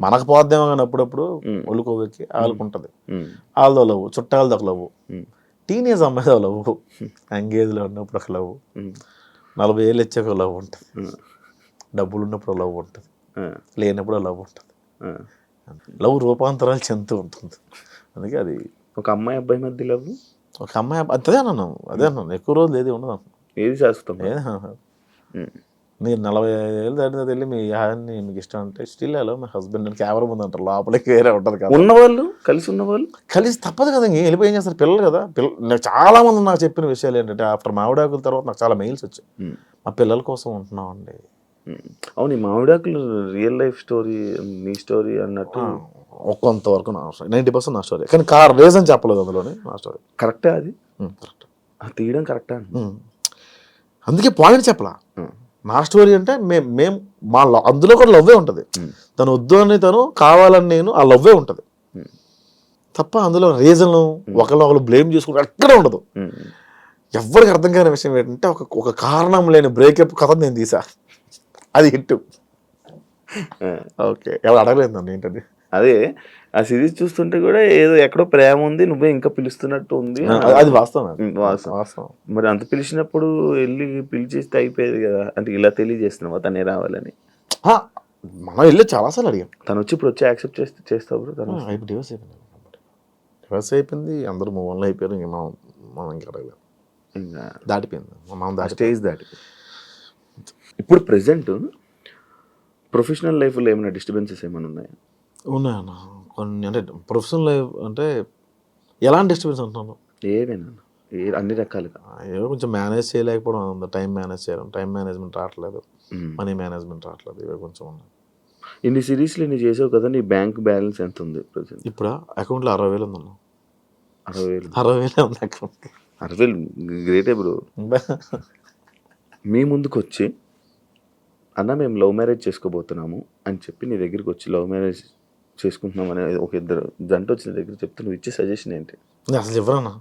మనకు పోద్దేమో కానీ అప్పుడప్పుడు ఒళ్ళుకోవెక్కి వాళ్ళకుంటుంది. వాళ్ళతో లవ్, చుట్టాలతో ఒక లవ్, టీనేజ్ అమ్మాయితో లవ్, ఎంగేజ్లో ఉన్నప్పుడు ఒక లవ్, 40 ఏళ్ళు వచ్చాక లవ్ ఉంటుంది, డబ్బులు ఉన్నప్పుడు లవ్ ఉంటుంది, లేనప్పుడు లవ్ ఉంటుంది. లవ్ రూపాంతరాలు చెందుతూ ఉంటుంది. అందుకే అది ఒక అమ్మాయి అబ్బాయి మధ్య లవ్, ఒక అమ్మాయి అదే అన్నాను ఎక్కువ రోజులు ఏది ఉండదు. ఏది శాశ్వతం. మీరు 45 ఏళ్ళు దాటిన వెళ్ళి మీ యాన్ని మీకు ఇష్టం అంటే స్టిల్ హలో మై హస్బెండ్ అని కెమెరా ముందు అంటారు, లోపలికి వేరే ఉంటుంది కదా. ఉన్నవాళ్ళు కలిసి ఉన్నవాళ్ళు కలిసి తప్పదు కదా, ఇంక వెళ్ళిపోయి ఏం చేస్తారు పిల్లలు కదా. నాకు చాలా మంది నాకు చెప్పిన విషయాలు ఏంటంటే ఆఫ్టర్ మామిడాకుల తర్వాత నాకు చాలా మెయిల్స్ వచ్చాయి, మా పిల్లల కోసం ఉంటున్నాం అండి. అవును, ఈ మామిడాకులు రియల్ లైఫ్ స్టోరీ, మీ స్టోరీ అన్నట్టు కొంతవరకు నా స్టోరీ, 90% నా స్టోరీ. కానీ రీజన్ చెప్పలేదు అందులోనే నా స్టోరీ. కరెక్టే, అది కరెక్ట్ తీయడం కరెక్టా. అందుకే పాయింట్ చెప్పలా. నా స్టోరీ అంటే మేము మా అందులో కూడా లవ్వే ఉంటుంది. తను వద్దు అని తను కావాలని నేను, ఆ లవ్వే ఉంటుంది తప్ప అందులో రీజన్ ఒకళ్ళు బ్లేమ్ చేసుకుంటే ఎక్కడ ఉండదు. ఎవరికి అర్థం కాని విషయం ఏంటంటే ఒక కారణం లేని బ్రేకప్ కథ నేను తీసా, అది హిట్. ఓకే, ఎవరు అడగలేదు నన్ను ఏంటది. అదే ఆ సిరీస్ చూస్తుంటే కూడా ఏదో ఎక్కడో ప్రేమ ఉంది, నువ్వే ఇంకా పిలుస్తున్నట్టు ఉంది. అది వాస్తవం. మరి అంత పిలిచినప్పుడు వెళ్ళి పిలిచేస్తే అయిపోయేది కదా. అంటే ఇలా తెలియజేస్తున్నావా తనే రావాలని? మనం వెళ్ళి చాలాసార్లు అడిగాం. తను వచ్చి ఇప్పుడు వచ్చి యాక్సెప్ట్ చేస్తావు? తను డివోర్స్ అయిపోయింది, అందరూ మూవన్లో అయిపోయారు. ఇంక మనం ఇంకా అడగలేదు, ఇంకా దాటిపోయింది, మనం స్టేజ్ దాటిపోయింది. ఇప్పుడు ప్రెసెంట్ ప్రొఫెషనల్ లైఫ్లో ఏమైనా డిస్టర్బెన్సెస్ ఏమైనా ఉన్నాయా? ఉన్నాయన్న కొన్ని. అంటే ప్రొఫెషనల్ లైఫ్ అంటే ఎలాంటి డిస్టర్బెన్స్ అంటున్నాను? ఏమైనా అన్ని రకాలుగా ఏవో కొంచెం మేనేజ్ చేయలేకపోవడం ఉంది. టైం మేనేజ్ చేయడం, టైం మేనేజ్మెంట్ రావట్లేదు, మనీ మేనేజ్మెంట్ రావట్లేదు, ఇవి కొంచెం ఉన్నాయి. ఇన్ని సిరీస్లు ఇన్ని చేసావు కదా, నీ బ్యాంక్ బ్యాలెన్స్ ఎంత ఉంది ప్రజెంట్? ఇప్పుడు అకౌంట్లో 60,000 ఉందన్న. 60,000 ఉంది అకౌంట్. 60,000 గ్రేటే బ్రో. మీ ముందుకు వచ్చి అన్న మేము లవ్ మ్యారేజ్ చేసుకోబోతున్నాము అని చెప్పి నీ దగ్గరికి వచ్చి లవ్ మ్యారేజ్ చేసుకుంటున్నాం అనే ఒక ఇద్దరు జంట వచ్చిన దగ్గర చెప్తే నువ్వు ఇచ్చే సజెషన్ ఏంటి? అసలు చెప్పరన్నా,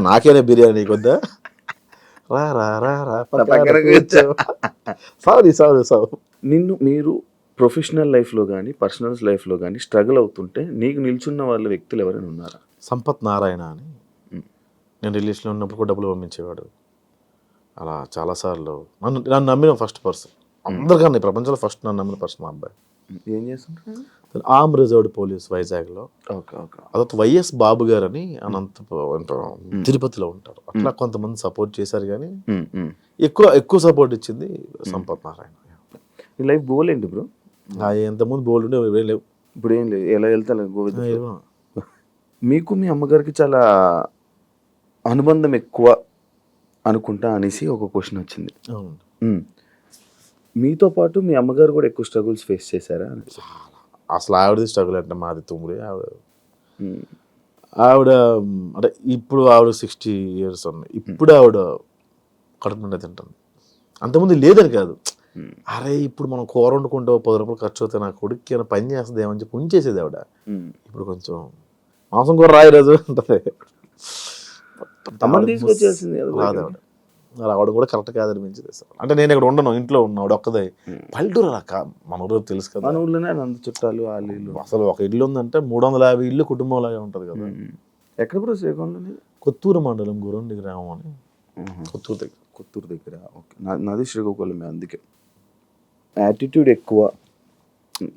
నాకేనే బిర్యానీ నీకు వద్దా, రా రా రా రా సారీ సారీ సారీ. నిన్ను మీరు ప్రొఫెషనల్ లైఫ్లో కానీ పర్సనల్ లైఫ్లో కానీ స్ట్రగుల్ అవుతుంటే నీకు నిల్చున్న వాళ్ళ వ్యక్తులు ఎవరైనా ఉన్నారా? సంపత్ నారాయణ అని, నేను రిలేషన్లో ఉన్నప్పుడు కూడా డబ్బులు పంపించేవాడు. అలా చాలాసార్లు నన్ను నమ్మిన ఫస్ట్ పర్సన్ అందరికన్నా, ప్రపంచంలో ఫస్ట్ నన్ను నమ్మిన పర్సన్ మా అబ్బాయి. ఏం చేస్తుంటారు? ఆర్మ్ రిజర్వ్డ్ పోలీస్ వైజాగ్లో. అదొక వైఎస్ బాబు గారు అని తిరుపతిలో ఉంటారు. అట్లా కొంతమంది సపోర్ట్ చేశారు, కానీ ఎక్కువ సపోర్ట్ ఇచ్చింది సంపత్ నారాయణ. నీ లైఫ్ గోల్ ఏంటి బ్రో? ఎంతమంది బోల్డ్ ఉండే లేవు, ఇప్పుడు ఏం లేదు, ఎలా వెళ్తా గోవింద. మీకు మీ అమ్మగారికి చాలా అనుబంధం ఎక్కువ అనుకుంటా అనేసి ఒక క్వశ్చన్ వచ్చింది. మీతో పాటు మీ అమ్మగారు కూడా ఎక్కువ స్ట్రగుల్స్ ఫేస్ చేశారా? అసలు ఆవిడది స్ట్రగుల్ అంటే మాది తుమ్ముడి. ఆవిడ అంటే ఇప్పుడు ఆవిడ 60 years ఉన్నాయి. ఇప్పుడు ఆవిడ కడుపు నిండా తింటుంది. అంతకుముందు లేదని కాదు, అరే ఇప్పుడు మనం కూర వండుకుంటే 10 రూపాయలు ఖర్చు అవుతాయి, నా కొడుక్కి ఏమైనా పని చేస్తుంది ఏమని చెప్పి ఉంచేసేది ఆవిడ. ఇప్పుడు కొంచెం మాంసం కూర రాయి రోజు ఉంటుంది, రాదు ఆవిడ. ఆవిడ కూడా కరెక్ట్ కాదనిపించింది. అంటే నేను ఇక్కడ ఉండను, ఇంట్లో ఉన్నా, ఆవిడ ఒక్కదే. పల్లెటూరు అలా మన ఊరు తెలుసు కదా, మన ఊర్లోనే అంత చుట్టాలు వాళ్ళు ఇల్లు. అసలు ఒక ఇల్లు ఉందంటే 350 ఇల్లు కుటుంబం లాగా ఉంటుంది కదా. ఎక్కడ బ్రో శ్రీకాకుళంలోనే? కొత్తూరు మండలం గురండి గ్రామం అని, కొత్తూరు దగ్గర. ఓకే, నాది శ్రీకాకుళమే. అందుకే యాటిట్యూడ్ ఎక్కువ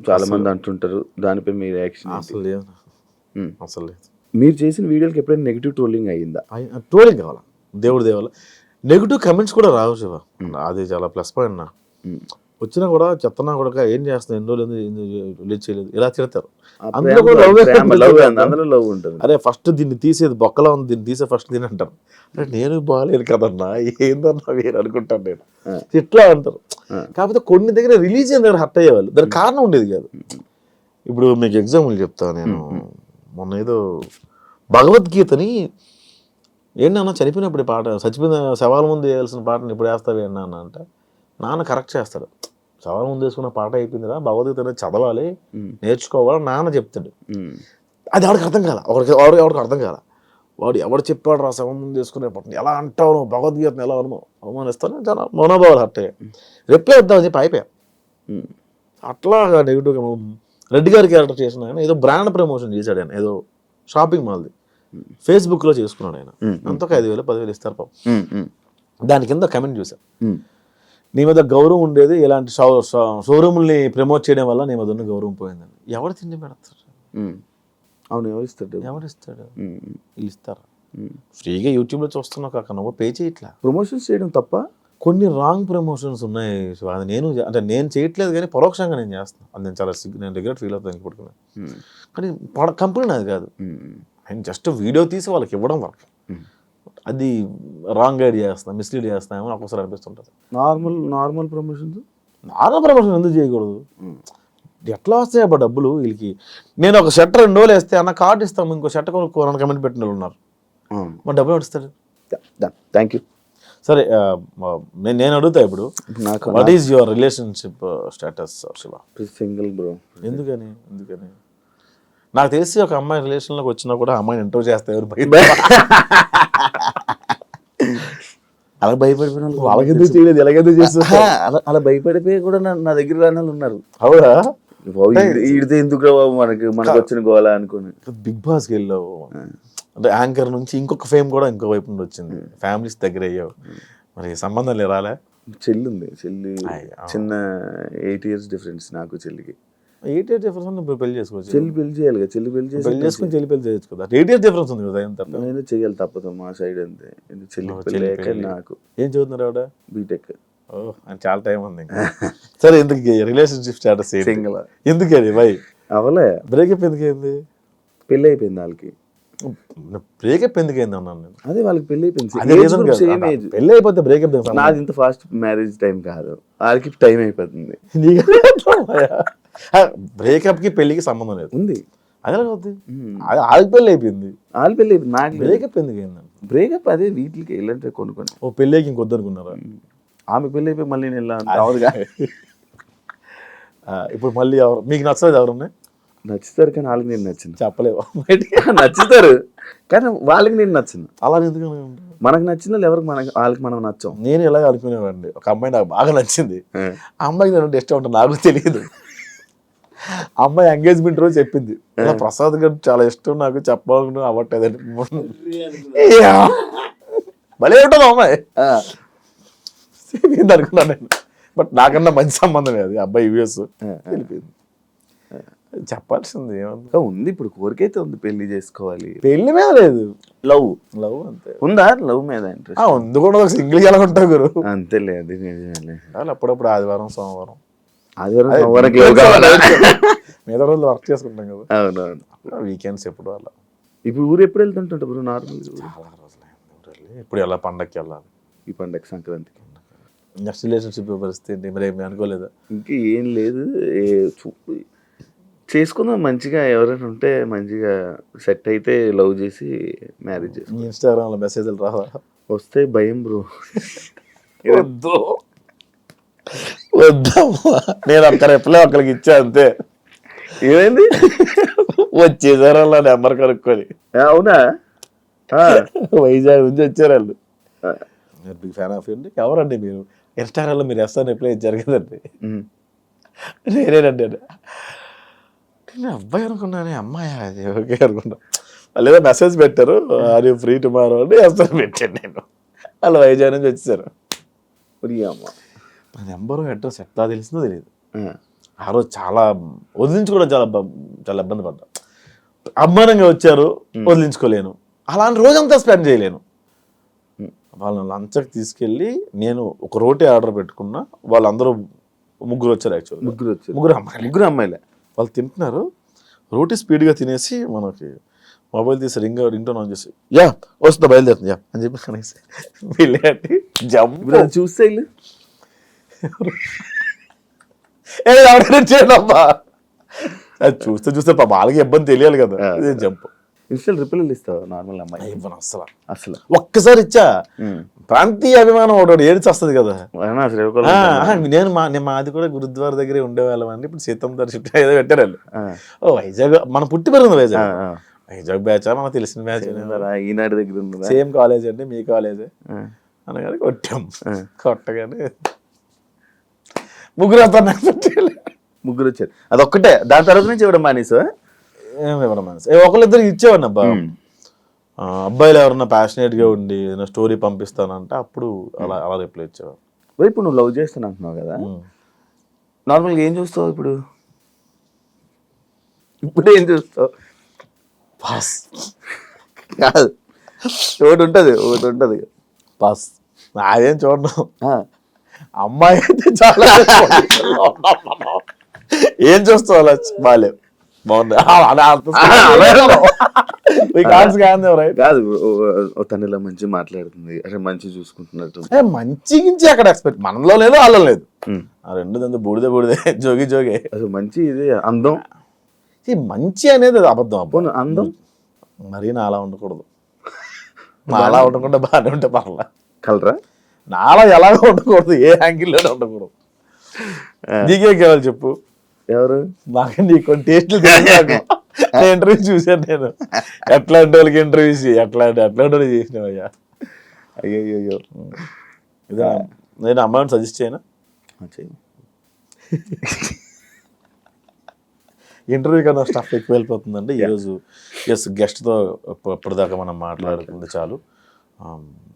చాలా మంది అంటుంటారు, దానిపై మీ రియాక్షన్? అసలు లేదు, అసలు లేదు. మీరు చేసిన వీడియోకి ఎప్పుడైనా నెగిటివ్ ట్రోలింగ్ అయ్యిందా? ట్రోలింగ్ కావాలా, దేవుడి దేవాల. నెగిటివ్ కమెంట్స్ కూడా రావు శివ, అది చాలా ప్లస్ పాయింట్. నా వచ్చినా కూడా చెత్తనా కూడా ఏం చేస్తున్నా, ఎన్ని రోజులు రిలీజ్ చేయలేదు, ఇలా తిడతారు. అరే ఫస్ట్ దీన్ని తీసేది బొక్కలా ఉంది, దీన్ని తీసే ఫస్ట్ దీని అంటారు. అంటే నేను బాగాలేదు కదన్నా, ఏందన్నా వేరు అనుకుంటాను నేను, ఇట్లా అంటారు. కాకపోతే కొన్ని దగ్గర రిలీజ్ అయిన దగ్గర హర్ట్ అయ్యేవాళ్ళు, దానికి కారణం ఉండేది కాదు. ఇప్పుడు మీకు ఎగ్జాంపుల్ చెప్తాను నేను. మొన్న ఏదో భగవద్గీతని ఏంటన్నా చనిపోయినప్పుడు ఈ పాట, చచ్చిపోయిన శవాల ముందు వేయాల్సిన పాటను ఇప్పుడు వేస్తావు అన్న అంటే నాన్న కరెక్ట్ చేస్తాడు. శవాల ముందు వేసుకున్న పాట అయిపోయిందిరా, భగవద్గీత అనేది చదవాలి, నేర్చుకోవాలి నాన్న చెప్తాడు. అది ఎవరికి అర్థం కాల, ఎవరికి అర్థం కాల. వాడు ఎవడు చెప్పాడు రా శవం ముందు వేసుకునే పాట ఎలా అంటావు నువ్వు, భగవద్గీతను ఎలా అవమానిస్తాను, చాలా మనోభావాలు హర్ట్ అయ్యాయి. రిప్లై వద్దామని చెప్పి అయిపోయా. అట్లా నెగిటివ్గా రెడ్డి గారి క్యారెక్టర్ చేసిన ఆయన ఏదో బ్రాండ్ ప్రమోషన్ చేశాడు. ఆయన ఏదో షాపింగ్ మాల్ది ఫేస్బుక్లో చేసుకున్నాడు. ఆయన అంతకు 5,000 10,000 ఇస్తారు పాపం. దాని కింద కమెంట్ చూసాను, నీ మీద గౌరవం ఉండేది ఇలాంటి షోరూమ్ని ప్రమోట్ చేయడం వల్ల నీ మీద ఉన్న గౌరవం పోయిందని. ఎవరు తిండి పెడతారు? అవును, ఎవరిస్తాడు? వీళ్ళు ఇస్తారా? ఫ్రీగా యూట్యూబ్లో చూస్తున్నావు కాక నువ్వు పే చేయట్లా. ప్రమోషన్స్ చేయడం తప్ప? కొన్ని రాంగ్ ప్రమోషన్స్ ఉన్నాయి. అది నేను చేయట్లేదు కానీ పరోక్షంగా నేను చేస్తాను. అది నేను చాలా నేను రిగ్రెట్ ఫీల్ అవుతాను ఇప్పటికీ. కానీ కంపెనీ నాది కాదు, నేను జస్ట్ వీడియో తీసి వాళ్ళకి ఇవ్వడం వరకు. అది రాంగ్ గైడ్ చేస్తాను, మిస్లీడ్ చేస్తామో నాకు ఒకసారి అనిపిస్తుంటుంది. నార్మల్ ప్రమోషన్స్ ఎందుకు చేయకూడదు? ఎట్లా వస్తాయి అబ్బా డబ్బులు వీళ్ళకి? నేను ఒక షర్ట్ 2 రోజులు వేస్తే అన్న కార్డు ఇస్తాము, ఇంకో షర్ట్ కొనుక్కోవాలని కమెంట్ పెట్టిన వాళ్ళు ఉన్నారు. మరి డబ్బులు పడిస్తాడు. Thank you. సరే, నేను అడుగుతా ఇప్పుడు, what is your relationship status Shiva? Single bro. ఎందుకని? నాకు తెలిసి ఒక అమ్మాయి రిలేషన్లోకి వచ్చినా కూడా అమ్మాయిని ఇంటర్వ్యూ చేస్తా ఎవరు అలా భయపడిపోయిన వాళ్ళకి ఎందుకు చేయలేదు, ఎలాగెందుకు చేస్తా అలా భయపడిపోయి కూడా నా దగ్గర రాని వాళ్ళు ఉన్నారు. అవునా? ఈడితే ఎందుకు మనకి వచ్చిన గోళ అనుకుని బిగ్ బాస్కి వెళ్ళావు అంటే యాంకర్ నుంచి ఇంకొక ఫేమ్ కూడా ఇంకో వైపు నుండి వచ్చింది, ఫ్యామిలీస్ దగ్గర అయ్యావు, మరి సంబంధం రాలే? చెల్లి ఉంది, చిన్న 8 years డిఫరెన్స్ నాకు చెల్లికి. 8 years డిఫరెన్స్ ఉంది, పెళ్లి చేసుకోవచ్చు. చెల్లి పెళ్లి చేయాలి కదా, చెల్లి పెళ్లి చేసుకుని చెల్లి పెళ్లి చేయొచ్చు కదా. 8 years డిఫరెన్స్ ఉంది కదా, ఏం తప్ప? నేను చెయ్యాలి తప్పదు మా సైడ్ అంతే. చెల్లి నాకు. ఏం చదువుతున్నారు ఆవిడ? బీటెక్. అని చాలా టైం ఉంది. సరే, ఎందుకు రిలేషన్షిప్ స్టేటస్ సింగిల్? ఎందుకని బై అవలే బ్రేకప్ ఎందుకైంది? పెళ్ళి అయిపోయింది వాళ్ళకి. బ్రేకప్ ఎందుకైంది అన్నాను నేను. అదే వాళ్ళకి పెళ్లి అయిపోయింది. పెళ్లి అయిపోతే బ్రేకప్ నాది ఇంత ఫాస్ట్ మ్యారేజ్ టైం కాదు, వాళ్ళకి టైం అయిపోతుంది. బ్రేకప్ కి పెళ్లికి సంబంధం లేదు ఉంది. అదే అవుతుంది, వాళ్ళకి పెళ్లి అయిపోయింది. వాళ్ళ పెళ్లి అయిపోయింది, నాకు బ్రేకప్ ఎందుకైంది? బ్రేకప్ అదే వీటికి వెళ్ళంటే కొనుక్కొని. ఓ పెళ్ళికి ఇంకొద్దు అనుకున్నారా? ఆమె పెళ్ళి అయిపోయి మళ్ళీ నేను రావుగా. ఇప్పుడు మళ్ళీ ఎవరు మీకు నచ్చలేదు? ఎవరున్నాయి నచ్చుతారు కానీ వాళ్ళకి నేను నచ్చింది చెప్పలేవు. నచ్చుతారు కానీ వాళ్ళకి నేను నచ్చింది. అలా ఎందుకు? మనకు నచ్చిన వాళ్ళు ఎవరికి వాళ్ళకి మనం నచ్చాం. నేను ఎలాగ అనుకునేవాడిని, ఒక అమ్మాయి నాకు బాగా నచ్చింది, ఆ అమ్మాయికి నేను ఇష్టం ఉంటుంది నాకు తెలియదు. అమ్మాయి ఎంగేజ్మెంట్ రోజు చెప్పింది, ప్రసాద్ గారు చాలా ఇష్టం నాకు, చెప్పాలనుకున్నా అవ్వట్లేదండి. భలే ఉంటుంది అమ్మాయి అనుకున్నాను నేను. బట్ నాకన్నా మంచి సంబంధమే అది, అబ్బాయి యూఎస్ వెళ్ళిపోయింది. చెప్పాల్సింది ఏమన్నా ఉంది, ఇప్పుడు కోరికైతే ఉంది, పెళ్లి చేసుకోవాలి. పెళ్లి మీద లేదు, లవ్ అంతే. ఉందా లవ్ మీద ఇంట్రెస్ట్? ఉంది కూడా, ఒక సింగిల్ ఎలా ఉంటావు గురు? అంతేలే, అది నిజమేలే. అప్పుడప్పుడు ఆదివారం సోమవారం మిగతా రోజులు వర్క్ చేసుకుంటాం కదా. అవునవును, వీకెండ్స్ ఎప్పుడు అలా. ఇప్పుడు ఊరు ఎప్పుడు వెళ్తుంటా బ్రో? నార్మల్ చాలా రోజులు ఇప్పుడు ఎలా పండగకి వెళ్ళాలి? ఈ పండగ సంక్రాంతికి. నెక్స్ట్ రిలేషన్షిప్ పరిస్థితి ఏంటి మరి? ఏమి అనుకోలేదా? ఇంకా ఏం లేదు, చేసుకుందాం మంచిగా, ఎవరైనా ఉంటే మంచిగా సెట్ అయితే లవ్ చేసి మ్యారేజ్ చేసి. ఇన్స్టాగ్రామ్లో మెసేజ్లు రావా? వస్తే భయం బ్రో. వద్దు వద్దమ్మా, నేను ఒక్కరికి ఇచ్చా అంతే. ఏమైంది? వచ్చేసారు వాళ్ళ నెంబర్ కనుక్కొని. అవునా? వైజాగ్ నుంచి వచ్చారు వాళ్ళు. బిగ్ ఫ్యాన్ ఆఫ్ అండి. ఎవరండి మీరు? ఇన్స్టాగ్రామ్లో మీరు ఎస్ఆర్ రిప్లై ఇచ్చారు కదండి. నేనేనండి. నేను అబ్బాయి అనుకున్నానే, అమ్మాయి అది ఓకే అనుకున్నా. వాళ్ళు ఏదో మెసేజ్ పెట్టారు, అది ఫ్రీ టుమారో అని ఎస్ఆర్ పెట్టాను నేను. వాళ్ళు వైజాగ్ నుంచి వచ్చేసారు. నా నెంబరు అడ్రస్ ఎట్లా తెలిసిందో తెలియదు. ఆ రోజు చాలా వదిలించుకోవడం చాలా ఇబ్బంది పడ్డా. అభిమానంగా వచ్చారు, వదిలించుకోలేను. అలాంటి రోజంతా స్పెండ్ చేయలేను. వాళ్ళని లంచ్కి తీసుకెళ్ళి నేను ఒక రోటీ ఆర్డర్ పెట్టుకున్నా. వాళ్ళందరూ ముగ్గురు వచ్చారు. యాక్చువల్లీ ముగ్గురు అమ్మాయిలే. వాళ్ళు తింటున్నారు, రోటీ స్పీడ్గా తినేసి మనకి మొబైల్ తీసి రింగ్ టోన్ ఆన్ చేసి యా వస్తుందా బయలుదేరుతుంది యా అని చెప్పి కనేసి వెళ్ళి జంప్ చూస్తే చేయడమ్మా. అది చూస్తే వాళ్ళకి ఇబ్బంది తెలియాలి కదా. జంప్ ఇన్స్టల్ రిప్లైలు ఇస్తావు నార్మల్ అమ్మాయి? ఇవ్వను అసలు. అసలు ఒక్కసారి ఇచ్చా, ప్రాంతీయ అభిమానం ఒకటి ఏడ్చి వస్తుంది కదా. అసలు ఎవరికో నేను మాది కూడా గురుద్వార దగ్గరే ఉండేవాళ్ళం అండి. ఇప్పుడు సీతం దర్శనం ఏదో పెట్టారు వాళ్ళు. ఓ వైజాగ్, మన పుట్టి పెరిగింది వైజాగ్. వైజాగ్ బ్యాచ్ మనకు తెలిసిన బ్యాచ్, ఈనాటి దగ్గర ఉంది, సేమ్ కాలేజ్ అండి, మీ కాలేజే అనగానే కొట్టాం. కొట్టగానే ముగ్గురు ముగ్గురు వచ్చారు. అదొక్కటే, దాని తర్వాత నుంచి ఇవ్వడం మానేసా? ఇవ్వడం మానేసి ఒకళ్ళిద్దరికి ఇచ్చేవాడిని అబ్బా. అబ్బాయిలు ఎవరన్నా ప్యాషనేట్ గా ఉండి ఏదైనా స్టోరీ పంపిస్తానంటే అప్పుడు అలా అలా రిప్లై ఇచ్చేవాడు. ఇప్పుడు నువ్వు లవ్ చేస్తాను అంటున్నావు కదా, నార్మల్గా ఏం చూస్తావు ఇప్పుడు? ఇప్పుడు ఏం చూస్తావు? పాస్ కాదు, ఒకటి ఉంటుంది పాస్. అదేం చూడడం, అమ్మాయి అయితే చాలా ఏం చూస్తావు అలా బాగాలేవు బాగుంది కాదు. తను ఇలా మంచి మాట్లాడుతుంది, అరే మంచి చూసుకుంటున్నట్టు, మంచి గించి అక్కడ ఎక్స్పెక్ట్, మనలో లేదు వాళ్ళలో లేదు. ఆ రెండు దంతా బూడిదే జోగి జోగే. అసలు మంచి ఇది అందం, మంచి అనేది అబద్ధం. అబ్బో అందం మరీ నాలా ఉండకూడదు, నాలా ఉండకుండా బాగానే ఉంటే పర్లా. కలరా నాలా ఎలాగో ఉండకూడదు, ఏ యాంగిల్లోనే ఉండకూడదు. నీకేం కావాలి చెప్పు? ఎవరు? మాకు నీకు కొన్ని టేస్ట్లు ఇంటర్వ్యూ చూసాను నేను. ఎట్లాంటి వాళ్ళకి ఇంటర్వ్యూస్ ఎట్లాంటి వాళ్ళు చేసినావయ్యా. అయ్యో ఇదే నేను అమ్మాయిని సజెస్ట్ చేయనా? ఇంటర్వ్యూ కన్నా స్టఫ్ ఎక్కువ వెళ్ళిపోతుందండి ఈరోజు. గెస్ట్తో ఇప్పటిదాకా మనం మాట్లాడుతుంది చాలు.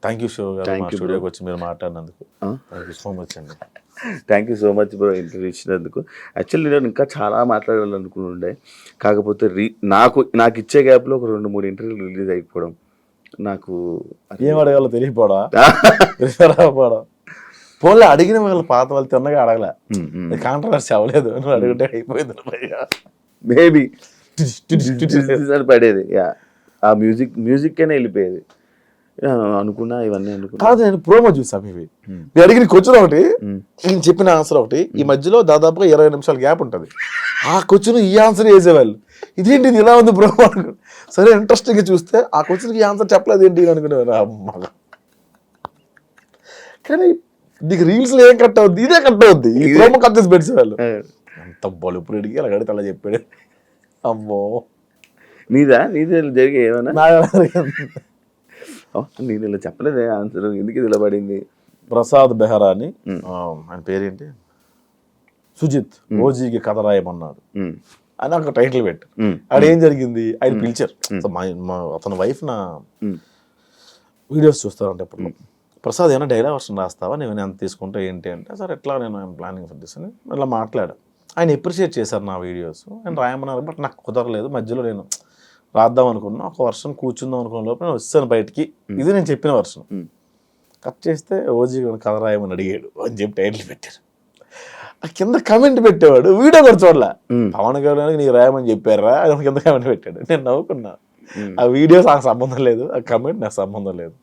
థ్యాంక్ యూ శివ గారు, మా స్టూడియోకి వచ్చి మీరు మాట్లాడినందుకు థ్యాంక్ యూ సో మచ్ అండి. Thank you so much bro, interview ఇచ్చినందుకు. యాక్చువల్లీ నేను ఇంకా చాలా మాట్లాడాలనుకుంటుండే, కాకపోతే నాకు ఇచ్చే గ్యాప్లో ఒక 2-3 ఇంటర్వ్యూలు రిలీజ్ అయిపోవడం, నాకు ఏం అడగాలో తెలియపోవడం. పోన్లే అడిగిన వాళ్ళు పాత వాళ్ళు తిన్నగా అడగలే, కాంట్రవర్సీ అవ్వలేదు, నువ్వు అడిగితే అయిపోయింది. మేబీ పడేది, ఆ మ్యూజిక్కేనే వెళ్ళిపోయేది అనుకున్నా. ఇవన్నీ అనుకున్నా కాదు, నేను ప్రోమో చూసాను ఇవి. నేను అడిగిన క్వశ్చన్ ఒకటి, నేను చెప్పిన ఆన్సర్ ఒకటి, ఈ మధ్యలో దాదాపుగా 20 నిమిషాల గ్యాప్ ఉంటుంది. ఆ క్వశ్చన్ ఈ ఆన్సర్ వేసేవాళ్ళు, ఇదేంటి ఇది ఇలా ఉంది ప్రోమో అనుకో. సరే ఇంట్రెస్టింగ్ చూస్తే ఆ క్వశ్చన్కి ఈ ఆన్సర్ చెప్పలేదు ఏంటి అనుకునేవారు. అమ్మ, కానీ నీకు రీల్స్ లో ఏం కట్ అవుద్ది, ఇదే కట్ అవుద్ది. ఈ ప్రోమో కట్ చేసి పెట్టేవాళ్ళు. అంత బలుపుడు అడిగి అలా కడితే అలా చెప్పాడు. అమ్మో, నీదే జరిగే ఏమైనా? నేను ఇలా చెప్పలేదే ఆన్సర్, ఎందుకు ఇది ఇలా పడింది? ప్రసాద్ బెహరా అని, ఆయన పేరేంటి, సుజిత్ ఓజీకి కథ రాయమన్నాడు అని ఒక టైటిల్ పెట్టారు. అక్కడ ఏం జరిగింది, ఆయన పిలిచారు. అతని వైఫ్ నా వీడియోస్ చూస్తారంటే ఇప్పుడు, ప్రసాద్ ఏమైనా డైలాగ్ వర్షన్ రాస్తావా, నేను ఎంత తీసుకుంటా ఏంటి అంటే, సార్ ఎట్లా నేను ఐఎమ్ ప్లానింగ్ ఫర్ దిస్ అని ఇలా మాట్లాడాను. ఆయన అప్రిషియేట్ చేశారు నా వీడియోస్, ఆయన రాయమన్నారు. బట్ నాకు కుదరలేదు, మధ్యలో నేను రాద్దాం అనుకున్నా, ఒక వర్షన్ కూర్చుందాం అనుకున్న లోపల నేను వచ్చాను బయటికి. ఇది నేను చెప్పిన వర్షన్ కట్ చేస్తే ఓజీ కథ రాయమని అడిగాడు అని చెప్పి టైటిల్ పెట్టారు. ఆ కింద కమెంట్ పెట్టేవాడు, వీడియో కూడా చూడలే. పవన్ కళ్యాణ్కి నీకు రాయమని చెప్పారా అని కింద కమెంట్ పెట్టాడు. నేను నవ్వుకున్నా. ఆ వీడియోస్ నాకు సంబంధం లేదు, ఆ కమెంట్ నాకు సంబంధం లేదు.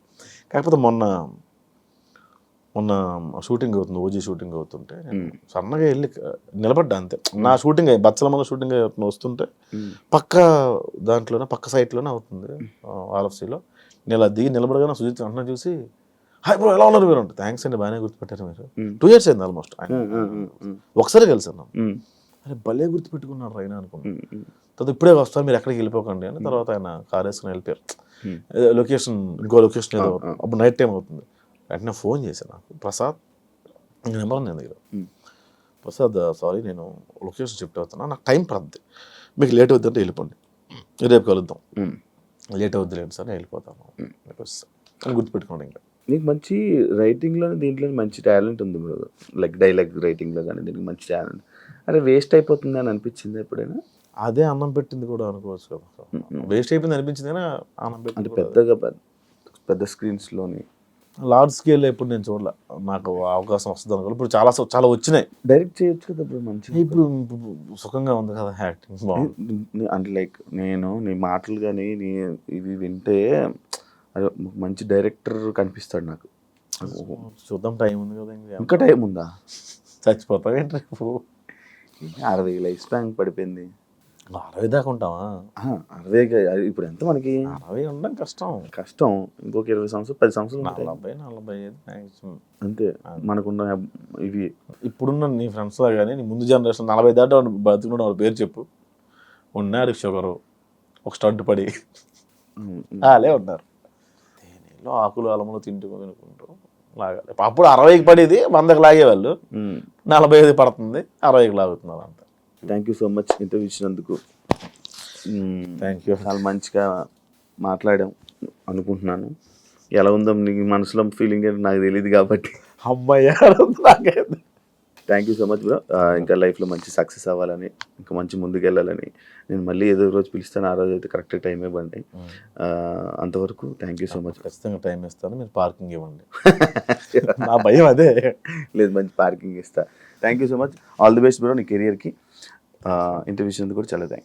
కాకపోతే మొన్న షూటింగ్ అవుతుంది, ఓజీ షూటింగ్ అవుతుంటే నేను సన్నగా వెళ్ళి నిలబడ్డా అంతే. నా షూటింగ్ బచ్చలమల్ల షూటింగ్ వస్తుంటే పక్క దాంట్లోనే పక్క సైట్లోనే అవుతుంది ఆర్ఎఫ్సీలో. నేను అలా దిగి నిలబడగానే సుజిత్ అన్న చూసి, హాయ్ బ్రో ఎలా ఉన్నారు మీరు అంటే, థ్యాంక్స్ అండి బాగానే గుర్తుపెట్టారు మీరు. 2 years అయింది ఆల్మోస్ట్. ఒకసారి కలిసాను. అరే భలే గుర్తుపెట్టుకున్నారు రైనా అనుకున్నాను. తర్వాత ఇప్పుడే వస్తాను మీరు ఎక్కడికి వెళ్ళిపోకండి అని. తర్వాత ఆయన కార్ వేసుకుని వెళ్ళిపోయారు. లొకేషన్ ఇంకో లొకేషన్ ఏదో, అప్పుడు నైట్ టైం అవుతుంది. వెంటనే ఫోన్ చేశాను నాకు, ప్రసాద్ నెంబర్ ఉంది దగ్గర, ప్రసాద్ సారీ నేను లొకేషన్ షిఫ్ట్ అవుతున్నా, నాకు టైం పడుతుంది, మీకు లేట్ అవుతుందంటే వెళ్ళిపోండి, రేపు కలుద్దాం. లేట్ అవుద్ది లేదు సార్, నేను వెళ్ళిపోతాను అని గుర్తుపెట్టుకోండి. ఇంకా నీకు మంచి రైటింగ్లో దీంట్లో మంచి టాలెంట్ ఉంది బ్రో, లైక్ డైలాగ్ రైటింగ్లో కానీ దీనికి మంచి టాలెంట్. అరే వేస్ట్ అయిపోతుంది అని అనిపించింది ఎప్పుడైనా? అదే అన్నం పెట్టింది కూడా అనుకోవచ్చు కదా, వేస్ట్ అయిపోయింది అనిపించింది కానీ అన్నం పెట్టింది పెద్దగా పెద్ద స్క్రీన్స్లోని లార్జ్ స్కేల్ ఎప్పుడు నేను చూడలే, నాకు అవకాశం వస్తుంది అనుకో. ఇప్పుడు చాలా వచ్చినాయి, డైరెక్ట్ చేయొచ్చు కదా ఇప్పుడు మంచిగా. ఇప్పుడు సుఖంగా ఉంది కదా యాక్టింగ్. అంటే లైక్ నేను నీ మాటలు కానీ ఇవి వింటే మంచి డైరెక్టర్ కనిపిస్తాడు నాకు. చూద్దాం, టైం ఉంది కదా, ఇంకా టైం ఉందా? చచ్చిపోతావు ఏంటి రేపు? 60 లైఫ్ స్పాన్ పడిపోయింది. 60 దాకా ఉంటావా? 60 ఇప్పుడు ఎంత మనకి 60 ఉండడం కష్టం. కష్టం. ఇంకొక 20 సంవత్సరాలు 10 సంవత్సరాలు ఉంటాయి. 40, 45 మ్యాక్సిమం. అంతే మనకున్న ఇవి. ఇప్పుడున్న నీ ఫ్రెండ్స్లో కానీ నీ ముందు జనరేషన్ 40 దాటి బతుకున్న వాళ్ళ పేరు చెప్పు. ఉన్నారు షుగరు, ఒక స్టడ్ పడి వాళ్ళే ఉన్నారు. తేనెలో ఆకులు అలములు తినుకుంటూ లాగాలి. అప్పుడు 60కి పడేది 100కి లాగేవాళ్ళు. 45 పడుతుంది, 60కి లాగుతున్నారు అంత. Thank you so much interview ఇచ్చినందుకు. Thank you. చాలా మంచిగా మాట్లాడాం అనుకుంటున్నాను. ఎలా ఉందో నీ మనసులో ఫీలింగ్ ఏంటో నాకు తెలియదు కాబట్టి అమ్మాయి thank you so much bro. ఇంకా లైఫ్లో మంచి సక్సెస్ అవ్వాలని, ఇంకా మంచి ముందుకెళ్ళాలని నేను మళ్ళీ ఏదో రోజు పిలుస్తాను. ఆ రోజు అయితే కరెక్ట్ టైం ఇవ్వండి. అంతవరకు థ్యాంక్ యూ సో మచ్. ఖచ్చితంగా టైం ఇస్తాను, మీరు పార్కింగ్ ఇవ్వండి. నా భయం అదే. లేదు, మంచి పార్కింగ్ ఇస్తా. Thank you so much. All the best bro నీ కెరియర్కి. ఇంటర్వ్యూ ఇచ్చినందుకు కూడా చాలా థ్యాంక్స్.